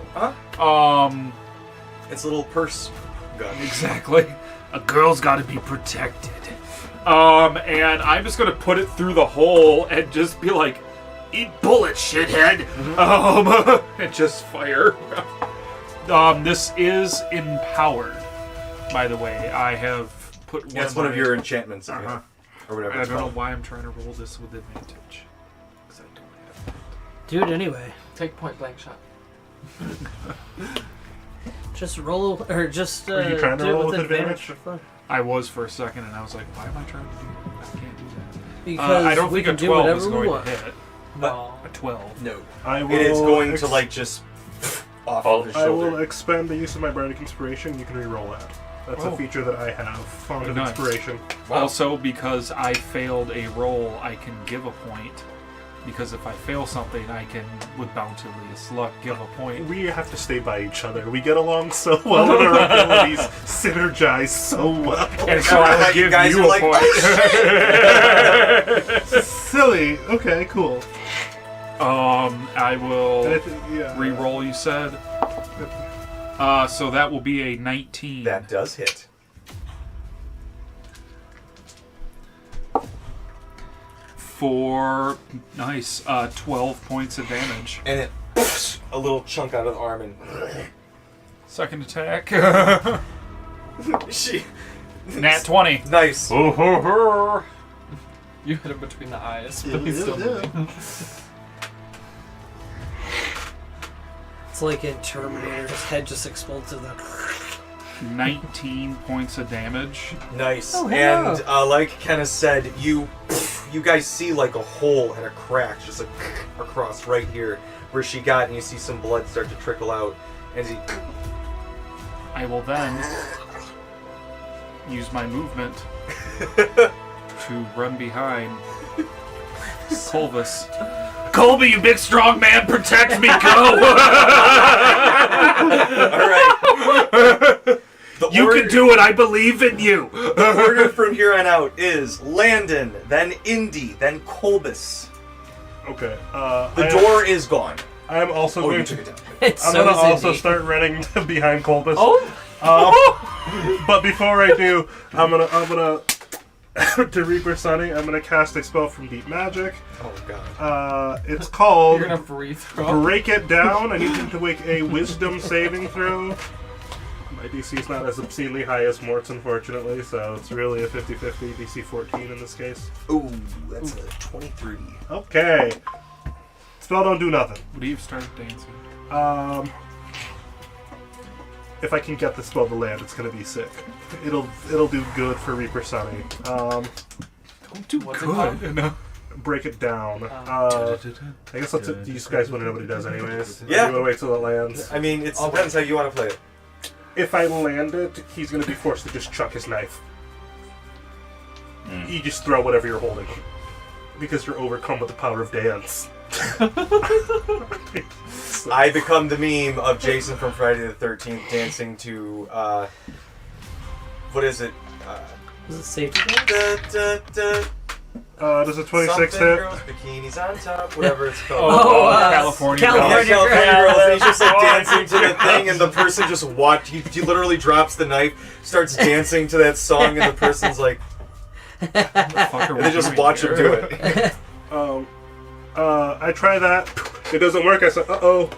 It's a little purse gun. Exactly. A girl's got to be protected. And I'm just gonna put it through the hole and just be like, eat bullets, shithead. And just fire. This is empowered, by the way. I have put one. That's one of your enchantments. Or whatever. I it's don't know called. why I'm trying to roll this with advantage. Because I don't have that. Do it anyway. Take point blank shot. Just roll, or just Are you trying to do it roll with with advantage advantage? for fun. I was for a second, and I was like, why am I trying to do that? I can't do that. Because I don't we think can a do 12 whatever is we going want. to hit. No. A 12. No. I will It is going to like just off of his I will shoulder. expend the use of my Bardic Inspiration. You can re-roll that. That's Oh. a feature that I have. Font of Nice. Inspiration. Also, because I failed a roll, I can give a point. Because if I fail something, I can, with bounteous luck, give a point. We have to stay by each other. We get along so well, and our abilities synergize so well. And so I would You give guys you are a like, point. Silly. Okay, cool. I will Yeah. re-roll, you said. So that will be a 19. That does hit. For, nice, 12 points of damage. And it a little chunk out of the arm and Second attack. she Nat 20. nice. Oh, ho, ho. You hit him between the eyes, but he's still moving. It's like in Terminator, his head just explodes to the. 19 points of damage. Nice. Oh, hello. And like Kenneth said, you guys see like a hole and a crack just like across right here where she got, and you see some blood start to trickle out. And he, I will then use my movement to run behind Colvis. Colby, you big strong man, protect me, go! all right. You can do it, I believe in you! The order from here on out is Landon, then Indy, then Colbus. Okay. The door is gone. I am also Oh, going you to. took it down. It's I'm so gonna also zingy. start running behind Colbus. Oh! But before I do, I'm gonna to Reaper Sunny. I'm gonna cast a spell from Deep Magic. Oh god. It's called You're gonna breathe through. Break It Down. I need him to make a Wisdom saving throw. My DC is not as obscenely high as Mort's, unfortunately, so it's really a 50-50. DC 14 in this case. Ooh, that's a 23. Okay. Spell don't do nothing. Would you have started dancing? If I can get the spell to land, it's gonna be sick. It'll do good for Reaper Sunny. Don't do What's it good. No. Break it down. I guess that's it. You guys want to know what he does anyways. Yeah. You want to wait till it lands. I mean, it depends how you want to play it. If I land it, he's gonna be forced to just chuck his knife. You just throw whatever you're holding. Because you're overcome with the power of dance. I become the meme of Jason from Friday the 13th dancing to, what is it? Is it safety dance? Does a 26 Something hit? girls, bikinis on top, whatever it's called. California. California Yeah, Girl. California Girl, and he's just like dancing to the thing, and the person just he literally drops the knife, starts dancing to that song, and the person's like, and they just watch him do it. I try that. It doesn't work. I say, uh-oh.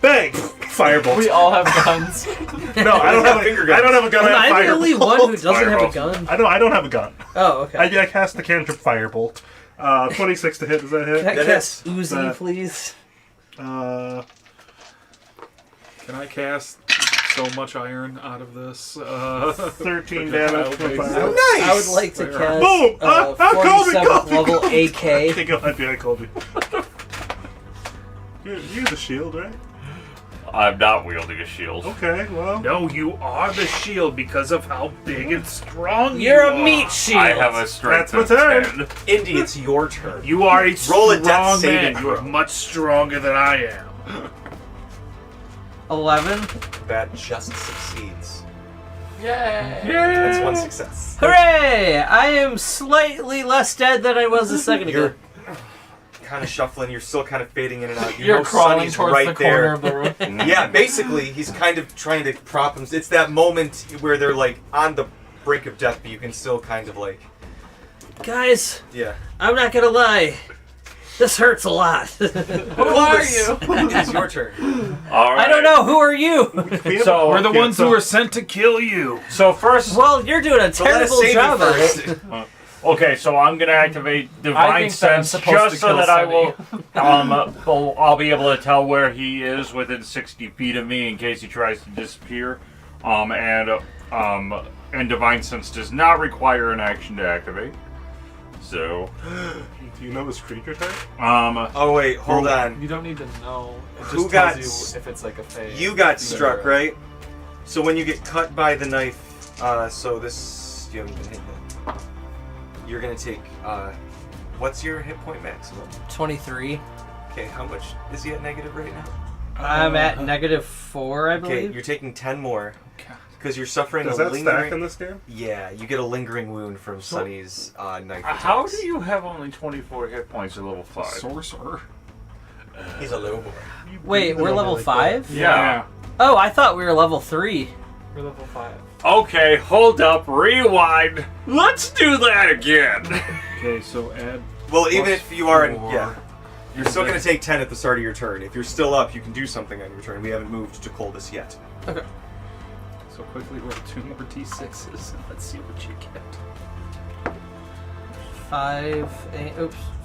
Bang! Firebolt. We all have guns. No, I don't have finger a guns. I don't have a gun. I I'm have the only firebolt. one who doesn't have a Fireball. gun. I don't have a gun. Oh, okay. I cast the cantrip Firebolt. 26 to hit. Does that hit? Can I That cast hits. Uzi, please? Can I cast so much iron out of this? 13 damage. Nice. I would like to cast Boom! Colby, 47th level I AK. think I'd be like Colby. You're the shield, right? I'm not wielding a shield. Okay, well. No, you are the shield because of how big and strong You're you a are. meat shield. I have a strength That's my of turn. 10. Indy, it's your turn. You are a Roll a strong death saving man. You are throw. much stronger than I am. 11. That just succeeds. Yay! That's one success. Hooray! I am slightly less dead than I was a second ago. You're kind of shuffling. You're still kind of fading in and out. You You're know crawling Sonny's towards right the there. corner of the room. Yeah, basically, he's kind of trying to prop him. It's that moment where they're like on the brink of death, but you can still kind of like, Guys, yeah. I'm not gonna lie. This hurts a lot. Who are you? It's your turn. All right. I don't know. Who are you? So We're the ones who were sent to kill you. So first, Well, you're doing a So let us terrible save job you of first. it. okay, so I'm gonna activate I Divine think that I'm Sense supposed just to so kill that I will, I'll be able to tell where he is within 60 feet of me in case he tries to disappear. And Divine Sense does not require an action to activate. So, Do you know his creature type? Oh wait, hold on. You don't need to know. It Who just got tells you if it's like a phase. You got struck, right? So when you get cut by the knife, so this you haven't been hit yet. You're gonna take. What's your hit point maximum? 23. Okay, how much is he at negative right now? I'm at -4, I Okay, believe. you're taking 10 more because you're suffering Does a that lingering. stack in this game? Yeah, you get a lingering wound from Sonny's knife. how attacks. do you have only 24 hit points at level 5? Sorcerer. He's a low boy. Wait, we're level 5? Yeah. Oh, I thought we were level 3. We're level 5. Okay, hold up, rewind. Let's do that again. Okay, so add. Well, even Plus if you are, 4. yeah, you're still gonna take 10 at the start of your turn. If you're still up, you can do something on your turn. We haven't moved to Coldus yet. Okay. So quickly roll 2 more d6s and let's see what you get.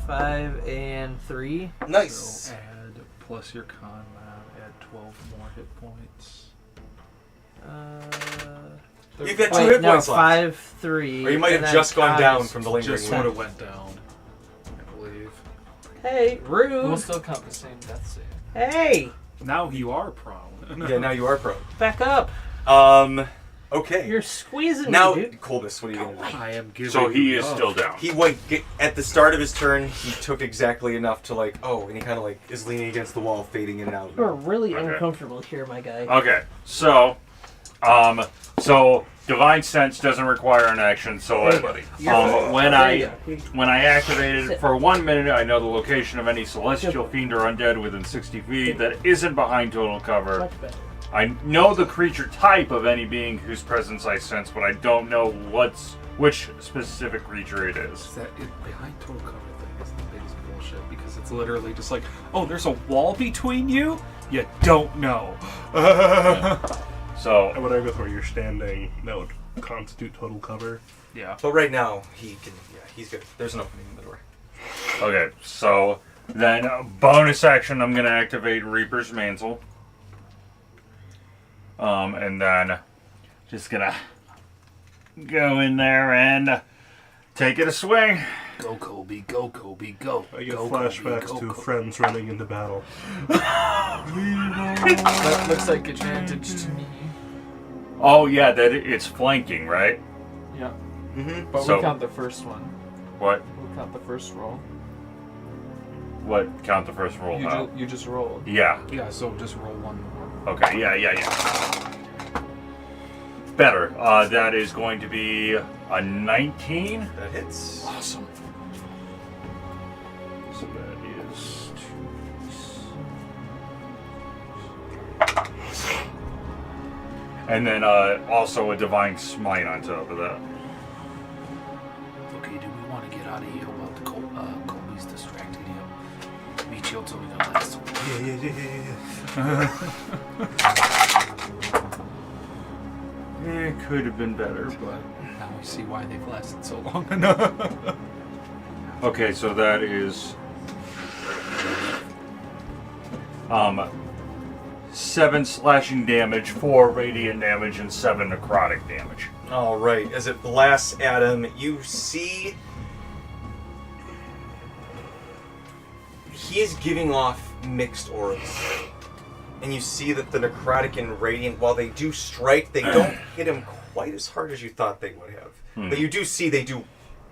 5 and 3. Nice. So add plus your con mod, add 12 more hit points. You've got 2 Wait, hit no, points left. 5, 3. Or you might and have then just gone down Kai's from the lingering Just wound. sort of went down, I believe. Hey, rude. We'll still count the same death save. Hey, Now you are prone. Yeah, now you are prone. back up. Okay. You're squeezing Now, me, dude. Colbus, what are you going to do? I am giving So he you is up. still down. He at the start of his turn, he took exactly enough to and he kind of is leaning against the wall, fading in and out. You're really Okay. uncomfortable here, my guy. Okay, so divine sense doesn't require an action. So when I activate it for 1 minute, I know the location of any celestial fiend or undead within 60 feet that isn't behind total cover. Much better. I know the creature type of any being whose presence I sense, but I don't know which specific creature it is. That behind total cover thing is the biggest bullshit because it's literally just like, oh, there's a wall between you? You don't know. So And when I go to where you're standing, that would constitute total cover. Yeah. But right now, he's good. There's an opening in the door. okay, so then bonus action, I'm gonna activate Reaper's Mantle. And then just gonna go in there and take it a swing. Go, Kobe, go, Kobe, go. I get go, flashbacks Kobe, to go, friends running into battle. That looks like advantage to me. Oh yeah, it's flanking, right? Yeah. Mm-hmm. But So- we count the first one. What? We'll count the first roll. What? Count the first roll. You just rolled. Yeah. Yeah, so just roll one more. Okay. Yeah. Better. That is going to be a 19. That hits. Awesome. So that is 2. And then also a divine smite on top of that. Okay, do we want to get out of here while Kobe's distracted here? Meet you till we got last one. It could have been better, but Now we see why they've lasted so long. okay. So that is 7 slashing damage, 4 radiant damage, and 7 necrotic damage. All right. As it blasts at him, you see he is giving off mixed auras. And you see that the necrotic and radiant, while they do strike, they don't hit him quite as hard as you thought they would have. But you do see they do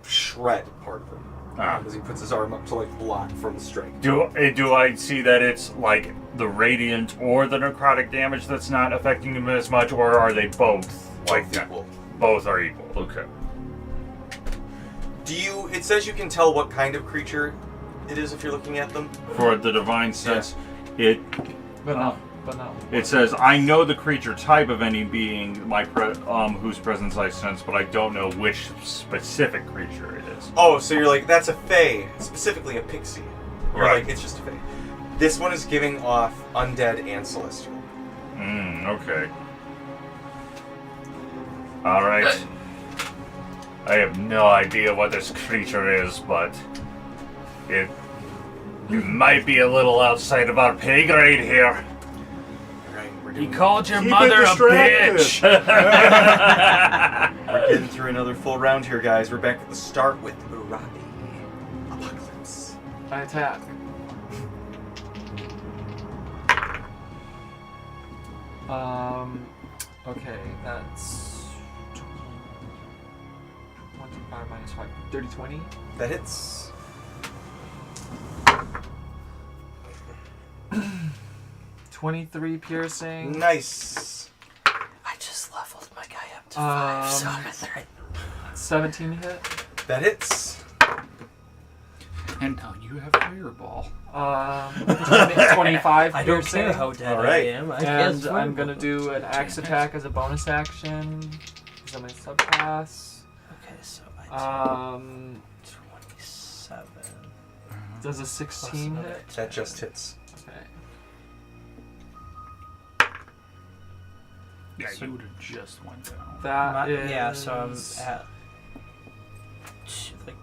shred part of him. As he puts his arm up to block from the strike. Do I see that it's like the radiant or the necrotic damage that's not affecting them as much, or are they both like that? Equal. Both are equal. Okay. It says you can tell what kind of creature it is if you're looking at them. For the divine sense, But not. it says I know the creature type of any being whose presence I sense, but I don't know which specific creature it is. Oh, so you're like, that's a fae, specifically a pixie. Or Right. it's just a fae. This one is giving off undead and celestial. Okay. All right. I have no idea what this creature is, but it might be a little outside of our pay grade here. Alright, we're He doing called your Keep mother it a distracted. bitch. We're getting through another full round here, guys. We're back at the start with Urabi. Apocalypse. I attack. Okay, that's 25 minus 5. 30, 20. That hits. 23 piercing. Nice. I just leveled my guy up to 5, so I'm at 30. 17 hit. That hits. And now you have Fireball. 25 I don't piercing. care how dead All right. I am. I And guess I'm gonna do an axe attack as a bonus action. Is that my subclass? Okay, so I 27. 27. Does a 16 Plus hit? That just hits. Okay. Yeah, you would have just went down. That is. Yeah, so I'm at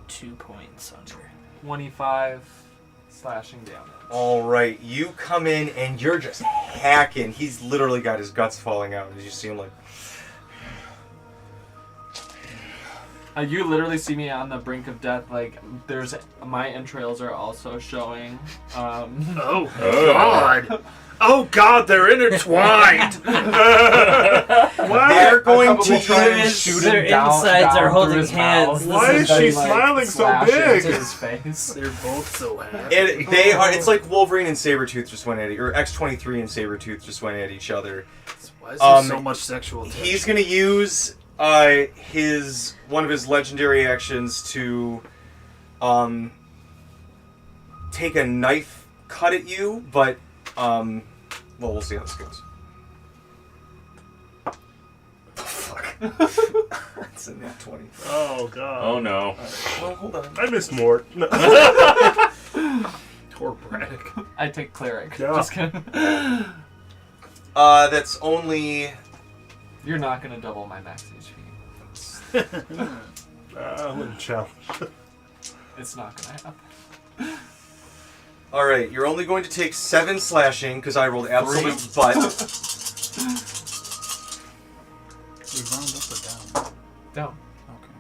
2 points under. 25 slashing damage. Alright, you come in and you're just hacking. He's literally got his guts falling out as you see him You literally see me on the brink of death. Like, there's my entrails are also showing. Oh God! Oh God! They're intertwined. They're going to try and use. shoot Their him down, insides down are holding through his hands. mouth. Why is And she then, smiling so slash big? into his face. They're both so happy. They are. It's like Wolverine and Sabretooth just went at it, or X-23 and Sabretooth just went at each other. Why is there so much sexual tension? He's gonna use one of his legendary actions to take a knife cut at you, but well, we'll see how this goes. Oh, fuck. That's a nat 20. Oh God. Oh no. Well, hold on. I missed Mort. No. Poor Braddock. I take cleric. Yeah. Just kidding. That's only. You're not gonna double my max HP. I wouldn't challenge. It's not gonna happen. All right, you're only going to take 7 slashing because I rolled absolute butt. We round up or down? Down. Okay.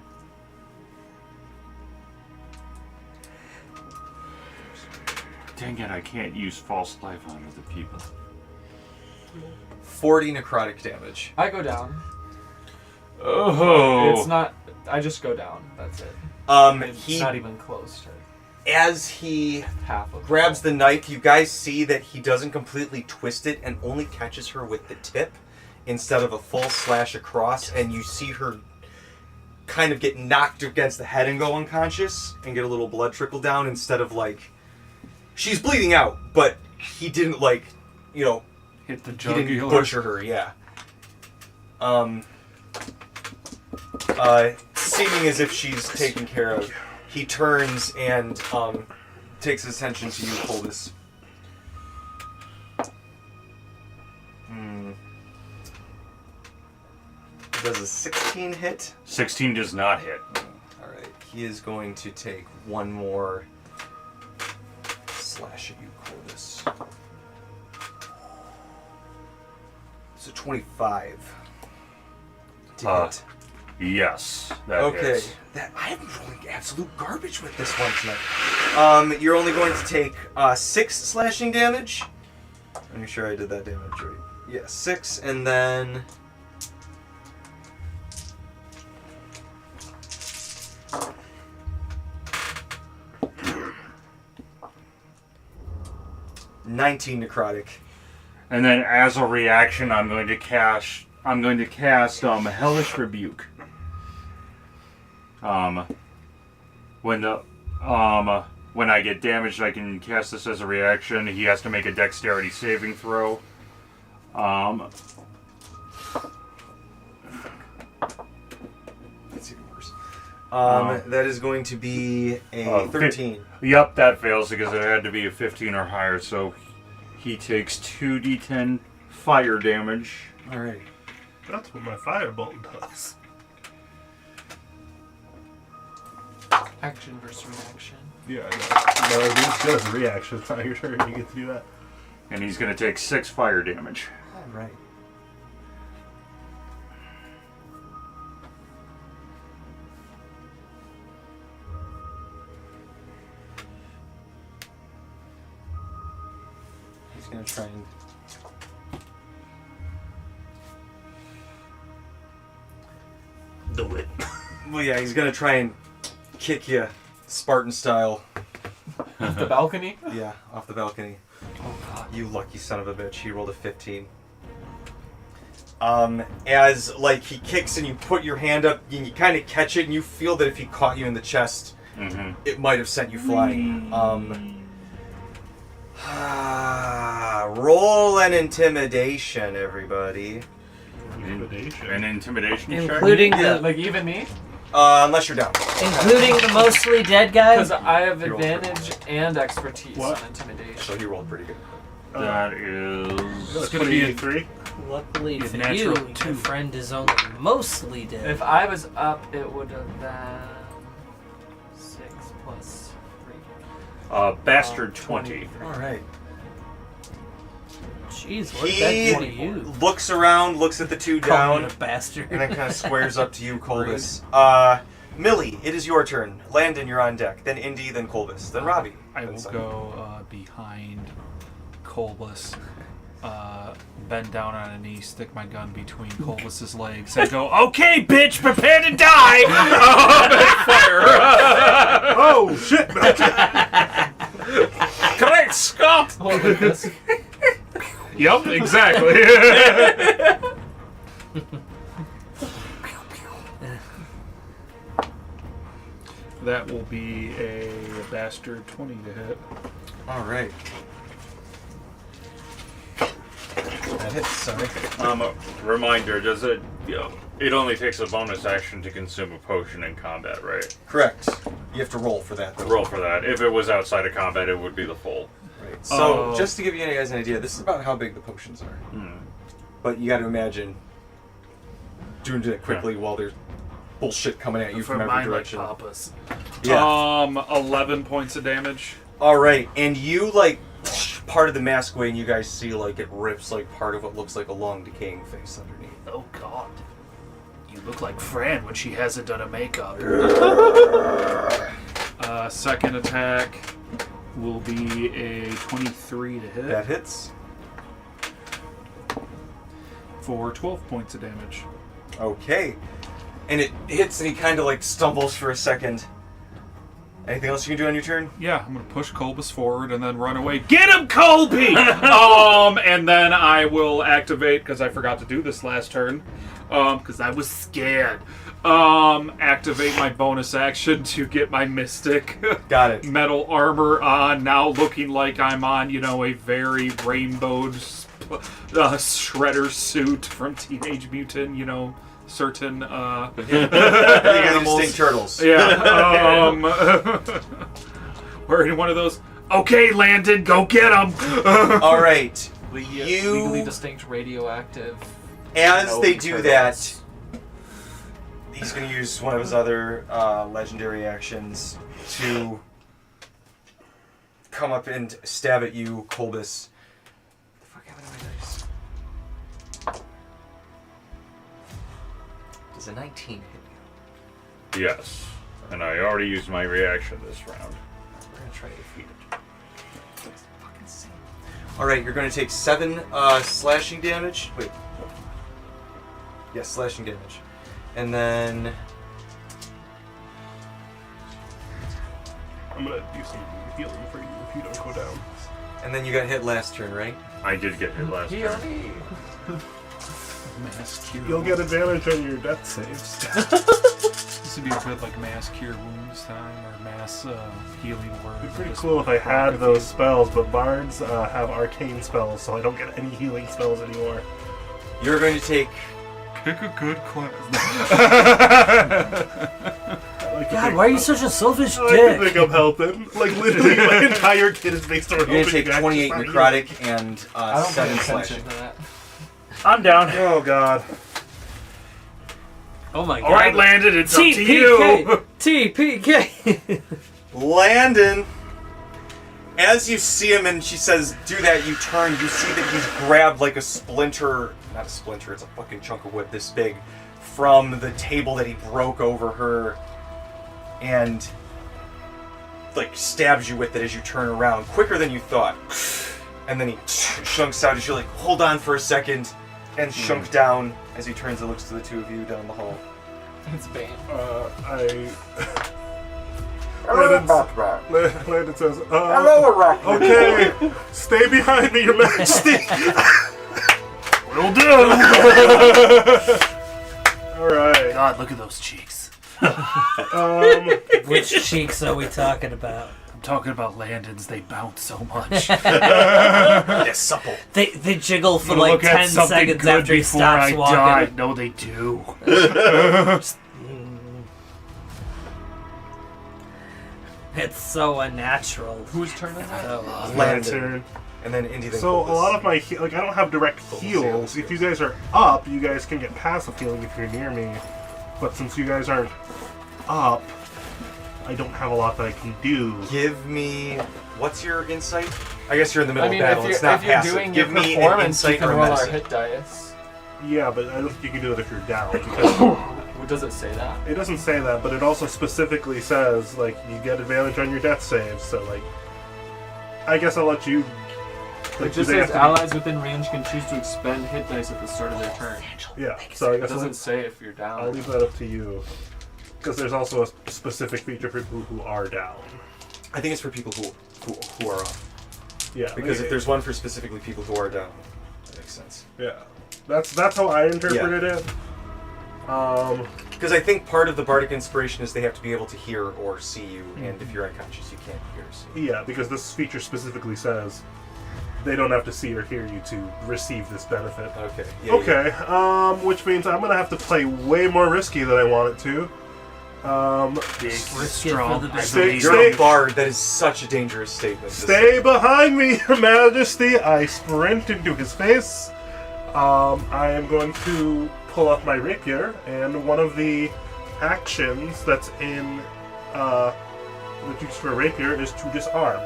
Dang it, I can't use false life on other people. 40 necrotic damage. I go down. Oh. It's not. I just go down. That's it. It's He not even close to as he half of. grabs the knife, you guys see that he doesn't completely twist it and only catches her with the tip instead of a full slash across, and you see her kind of get knocked against the head and go unconscious and get a little blood trickle down instead of like she's bleeding out, but he didn't like, you know, Hit the he didn't jugular. butcher her, yeah. Seeming as if she's taken care of, he turns and takes his attention to you, Coldus. Does a 16 hit? 16 does not hit. Alright, he is going to take one more slash at you, Coldus. So 25 to hit. Yes, that Okay, hits. I'm rolling absolute garbage with this one tonight. You're only going to take 6 slashing damage. Let me sure I did that damage right. Yeah, 6, and then 19 necrotic. And then as a reaction, I'm going to cast Hellish Rebuke. When I get damaged, I can cast this as a reaction. He has to make a dexterity saving throw. That's even worse. That is going to be a 13. Yep, that fails because it had to be a 15 or higher. So he takes 2d10 fire damage. Alright. That's what my firebolt does. Action versus reaction. Yeah, I know. No, it's just a reaction. It's not your turn. You get to do that. And he's going to take 6 fire damage. Alright. He's gonna try and Do it. well, yeah, he's gonna try and kick you, Spartan style. Off the balcony? Yeah, off the balcony. Oh god. You lucky son of a bitch. He rolled a 15. As like he kicks and you put your hand up and you kind of catch it and you feel that if he caught you in the chest, it might have sent you flying. Roll an intimidation, everybody. Intimidation. An intimidation check? Including Yeah. the Like even me? Unless you're down. including the mostly dead guy. Because I have You're advantage and expertise What? on intimidation. So he rolled pretty good. That is... It's gonna be a 3. Luckily Be a for natural you, your 2. friend is only mostly dead. If I was up, it would have been 6 plus 3. Bastard 20. Alright. Jeez, what did that do to He you? looks around, looks at the two Call me down, a bastard. and then kind of squares up to you, Coldus. Millie, it is your turn. Landon, you're on deck. Then Indy, then Colbus, then Robbie. I then will Sunny. go behind Colbus, bend down on a knee, stick my gun between Colbus's legs, and go, "Okay, bitch, prepare to die!" And fire. Oh shit! Great Scott! Oh, like this. Yep, exactly. That will be a bastard 20 to hit. All right. That hits. Sorry. Reminder: does it? It only takes a bonus action to consume a potion in combat, right? Correct. You have to roll for that, though. Roll for that. If it was outside of combat, it would be the full. Right. So, just to give you guys an idea, this is about how big the potions are. But you got to imagine doing it quickly while there's bullshit coming at you For from every mine, like direction. Papa's. Yeah. 11 points of damage. All right, and you like part of the mask away, and you guys see like it rips like part of what looks like a long decaying face underneath. Oh God. You look like Fran when she hasn't done a makeup. Second attack will be a 23 to hit That hits. for 12 points of damage. Okay, and it hits, and he kind of like stumbles for a second. Anything else you can do on your turn? Yeah, I'm gonna push Colbus forward and then run away. Get him, Colby! And then I will activate, because I forgot to do this last turn, because I was scared. Activate my bonus action to get my Mystic Got it. metal armor on, now looking like I'm on, a very rainbowed shredder suit from Teenage Mutant, certain Animals. Distinct turtles. yeah. Wearing one of those. Okay, Landon, go get him. All right. Legally distinct radioactive. As they do that, turtles. he's going to use one of his other legendary actions to come up and stab at you, Colbus. The fuck happened to my dice? Does a 19 hit you? Yes, and I already used my reaction this round. We're going to try to defeat it. That's fucking insane. Alright, you're going to take 7 slashing damage. Wait. Yes, slashing damage. And then... I'm gonna do some healing for you if you don't go down. And then you got hit last turn, right? I did get hit last turn. Mass cure. You'll get advantage on your death saves. This would be a good mass cure wounds time or mass healing word. It'd be pretty cool if I had those spells, but bards have arcane spells, so I don't get any healing spells anymore. You're going to take... Pick a good class. God, why are you such a selfish I like to dick? think I'm helping. Like, literally, my entire kid is based on You're going to helping take you 28 guys. necrotic and I don't 7 pay attention slashing. to that. I'm down. Oh, God. Oh my God. All right, Landon, it's up to you. TPK. Landon, as you see him and she says, do that, you turn, you see that he's grabbed like a splinter, not a splinter, it's a fucking chunk of wood this big, from the table that he broke over her, and like stabs you with it as you turn around, quicker than you thought. And then he shunks out as you like, hold on for a second, and shunk down as he turns and looks to the two of you down the hall. It's Bane. Landon says, okay, stay behind me, your majesty. Will do. Alright. God, look at those cheeks. Which cheeks are we talking about? I'm talking about Landon's. They bounce so much. Yeah, supple. They jiggle for I'm gonna like look at 10 something seconds good after he before stops I walking. die. No, they do. It's so unnatural. Whose turn is it? Oh. Landon. And then Indy then So Colbus. a lot of my I don't have direct heals. If you guys are up, you guys can get passive healing if you're near me. But since you guys aren't up, I don't have a lot that I can do. Give me... What's your insight? I guess you're in the middle I mean, of battle. if It's you're, not if you're passive. doing Give your me an performance, you insight can or a roll our medicine. hit dice. Yeah, but I don't think you can do it if you're down because What does it say that? It doesn't say that, but it also specifically says, like, you get advantage on your death saves, so, like, I guess I'll let you... Like, It just they says have to allies within range can choose to expend hit dice at the start of their turn. Yeah, so I It guess doesn't say if you're down. I'll leave that up to you. Because there's also a specific feature for people who are down. I think it's for people who are up. Yeah. Because if there's one for specifically people who are down, that makes sense. Yeah. That's how I interpreted it. Because I think part of the bardic inspiration is they have to be able to hear or see you, and if you're unconscious, you can't hear or see. Yeah, because this feature specifically says they don't have to see or hear you to receive this benefit. Okay. Yeah, Okay, which means I'm gonna have to play way more risky than I wanted to. Big, Risk it strong. for the I Stay- believe You're you. a bard. That is such a dangerous statement. to Stay say. behind me, Your Majesty! I sprint into his face. I am going to pull up my rapier, and one of the actions that's in the use for a rapier is to disarm.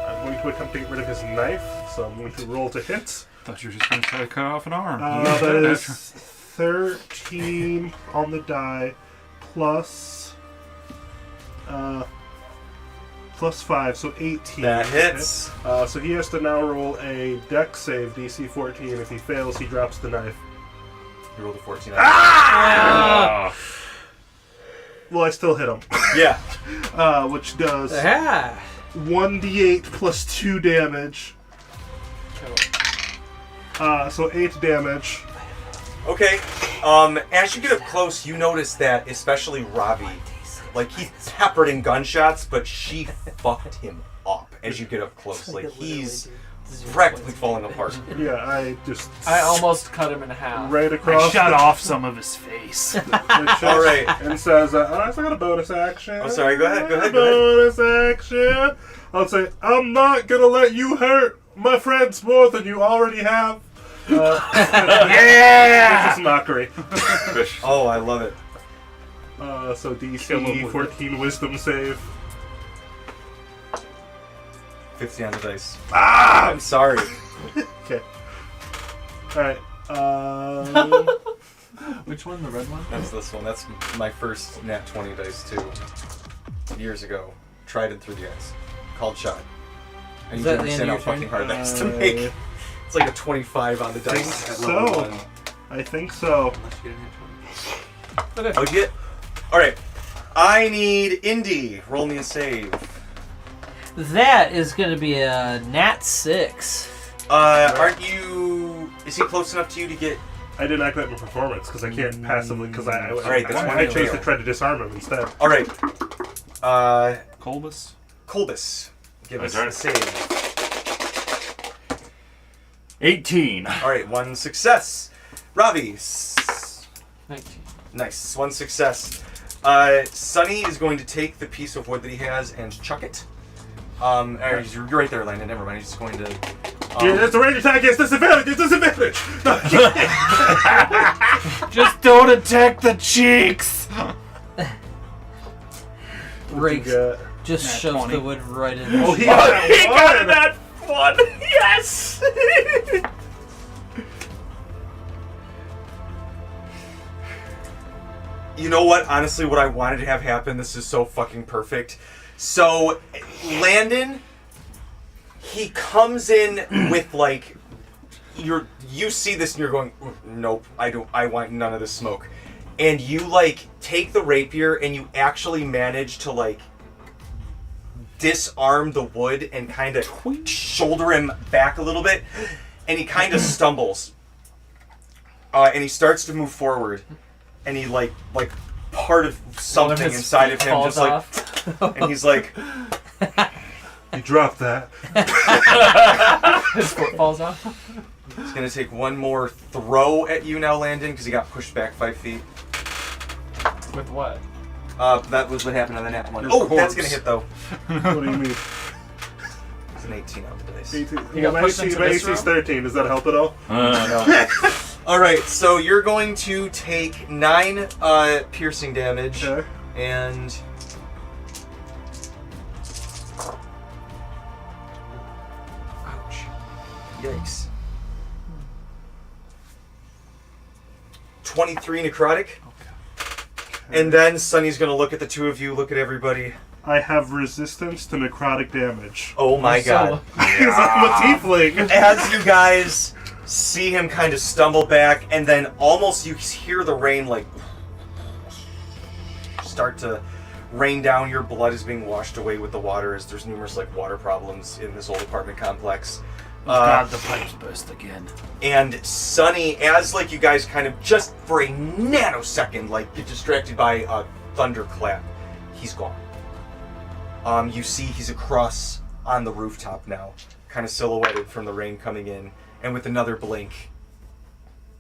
I'm going to attempt to get rid of his knife, so I'm going to roll to hit. Thought you were just going to try to cut off an arm. That is 13 on the die, plus 5, so 18. That hits. So he has to now roll a dex save, DC 14. If he fails, he drops the knife. You rolled a 14. Well, I still hit him. Yeah. Which does Ah. 1d8 plus 2 damage. So 8 damage. Okay. As you get up close, you notice that especially Ravi, like he's peppered in gunshots, but she fucked him up as you get up close. Like he's practically falling apart. Yeah, I almost cut him in half. right I across. shut off some of his face. All right. And says, I got a bonus action. Oh, sorry. Go ahead. Bonus action. I'll say, I'm not gonna let you hurt my friends more than you already have. Yeah! It's just mockery. Oh, I love it. So Kill him DC with 14 wisdom save. 50 on the dice. Ah! I'm sorry. Okay. Alright. Which one? The red one? That's this one. That's my first nat 20 dice too. Years ago. Tried it through the eyes. Called shot. I need to that the understand end how of your fucking hard that is to make. It's like a 25 on the dice at level so. 1. I think so. Unless you didn't hit 20. Oh, you get? Alright. I need Indy. Roll me a save. That is going to be a nat 6. Aren't you... Is he close enough to you to get... I didn't activate my performance because I can't passively because Alright, that's I one chose to fail. try to disarm him instead. Alright. Colbus? Colbus. Give My us turn. a save. 18. Alright, one success. Ravi. 19. Nice. One success. Sunny is going to take the piece of wood that he has and chuck it. You're right there, Landon. Never mind. He's just going to... It's a range attack, it's disadvantage, it's disadvantage! Just don't attack the cheeks! Rakes Yeah. just Nat shoves 20. the wood right in. Oh, he got that He got one! that one! Yes! You know what? Honestly, what I wanted to have happen, this is so fucking perfect. So, Landon, he comes in with like, you see this and you're going, nope, I want none of this smoke. And you like take the rapier and you actually manage to like disarm the wood and kind of shoulder him back a little bit. And he kind of stumbles. And he starts to move forward. And he like part of something One of his inside of feet him falls just like, off. and he's like, You dropped that. His foot falls off. he's gonna take one more throw at you now, Landon, because he got pushed back 5 feet. With what? That was what happened on the nat one. Your Oh, that's corpse. gonna hit though. What do you mean? It's an 18 on the dice. 18. He got My pushed AC into my this AC's room? 13, does that help at all? No. All right, so you're going to take 9 piercing damage, Okay. and ouch, yikes. 23 necrotic. And then Sunny's gonna look at the two of you, look at everybody. I have resistance to necrotic damage. Oh my god. Because I'm a tiefling. As you guys see him kind of stumble back, and then almost you hear the rain like start to rain down. Your blood is being washed away with the water as there's numerous like water problems in this old apartment complex. God, the pipes burst again. And Sunny, as like you guys kind of just for a nanosecond like get distracted by a thunderclap, he's gone. You see he's across on the rooftop now, kind of silhouetted from the rain coming in, and with another blink.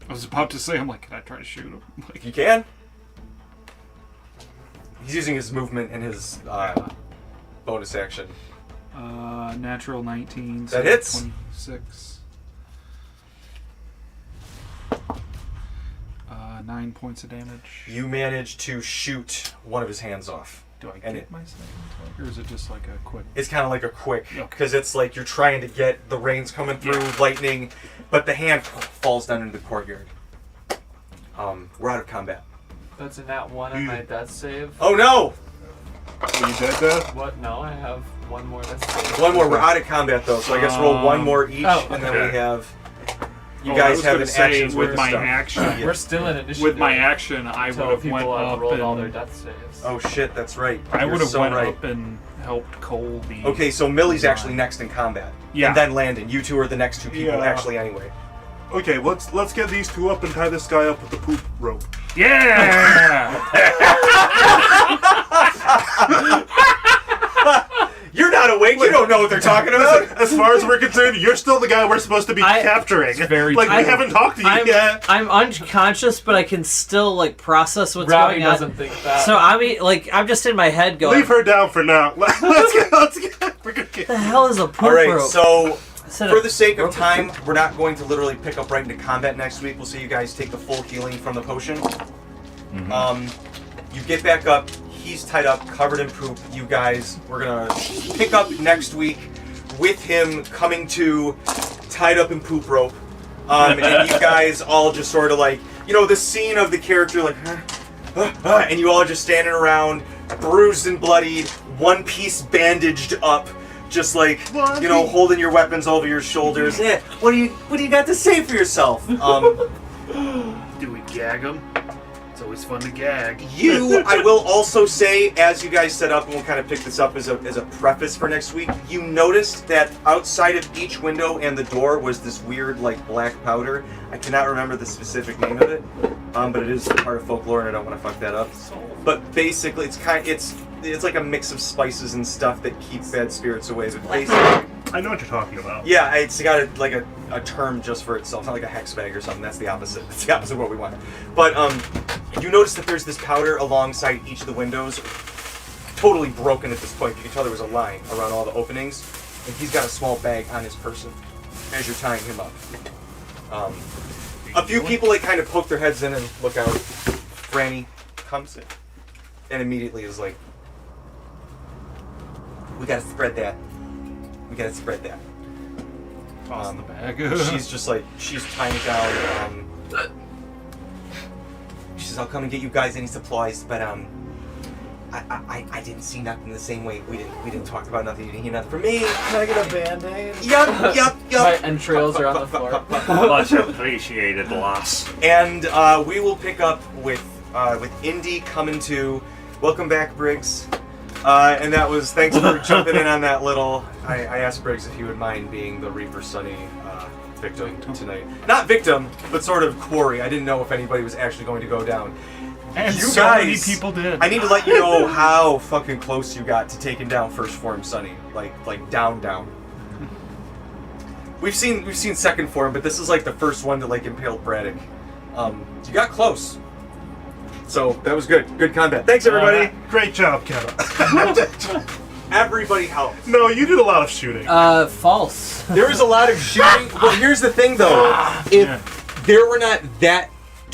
I was about to say, I'm like, can I try to shoot him? Like, You can. He's using his movement and his bonus action. natural 19. That hits. 26. 9 points of damage. You manage to shoot one of his hands off. Do I and get my second attack, or is it just like a quick? It's kind of like a quick, Okay. because it's like you're trying to get the rains coming through, lightning, but the hand falls down into the courtyard. We're out of combat. That's a nat 1 on my death save. Oh no! Are you dead, Dad? What? No, I have one more death save. One more. We're out of combat though, so I guess roll one more each, Oh, and then okay. we have. You I guys was have gonna an say, action with my action. We're still in initiative. With my action, I would until have people went have up rolled all their and death saves. Oh shit, that's right. I You're would have so went right. up and helped Colby. Okay, so Millie's actually next in combat. Yeah. And then Landon. You two are the next two people Yeah. actually anyway. Okay, let's get these two up and tie this guy up with the poop rope. Yeah. You're not awake. You don't know what they're talking about. As far as we're concerned, you're still the guy we're supposed to be I- capturing. very like true. we haven't talked to you yet. I'm unconscious, but I can still like process what's Robbie going on. doesn't think that. So I mean, like I'm just in my head going, Leave her down for now. Let's get. We're gonna get. "What the hell is a poop All right, rope?" so Instead for of the sake of rope- time, we're not going to literally pick up right into combat next week. We'll see you guys take the full healing from the potion. You get back up. He's tied up, covered in poop. You guys, we're gonna pick up next week with him coming to, tied up in poop rope. And you guys all just sort of like, you know, the scene of the character like, and you all are just standing around, bruised and bloodied, one piece bandaged up, just like, you know, holding your weapons over your shoulders. What do you got to say for yourself? Do we gag him? It's always fun to gag. I will also say, as you guys set up, and we'll kind of pick this up as a preface for next week, you noticed that outside of each window and the door was this weird, like, black powder. I cannot remember the specific name of it, but it is part of folklore, and I don't want to fuck that up. But basically, it's like a mix of spices and stuff that keep bad spirits away. But basically, I know what you're talking about. yeah, it's got a term just for itself. It's not like a hex bag or something. That's the opposite. It's the opposite of what we want. But you notice that there's this powder alongside each of the windows, totally broken at this point. You can tell there was a line around all the openings, and he's got a small bag on his person as you're tying him up. A few people like kind of poke their heads in and look out. Franny comes in and immediately is like, "We gotta spread that. We gotta spread that." Toss the bag. She's just like, she's tying it down. She says, "I'll come and get you guys any supplies, but I didn't see nothing the same way. We didn't talk about nothing. You didn't hear nothing from me." Can I get a band-aid? Yup. My entrails are on the floor. Much appreciated, lass. And we will pick up with Indy coming to. Welcome back, Briggs. And that was, thanks for jumping in on that little. I asked Briggs if he would mind being the Reaper Sunny victim tonight. Not victim, but sort of quarry. I didn't know if anybody was actually going to go down. And You so guys, many people did. I need to let you know how fucking close you got to taking down First Form Sunny. Like down. We've seen Second Form, but this is like the first one to like impale Braddock. You got close. So that was good. Good combat. Thanks everybody. Great job, Kevin. Everybody helped. No, you did a lot of shooting. False. There was a lot of shooting. Well, here's the thing though. If there were not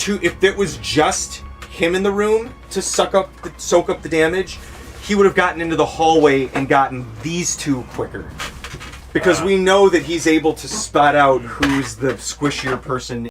if it was just him in the room to soak up the damage, he would have gotten into the hallway and gotten these two quicker. Because we know that he's able to spot out who's the squishier person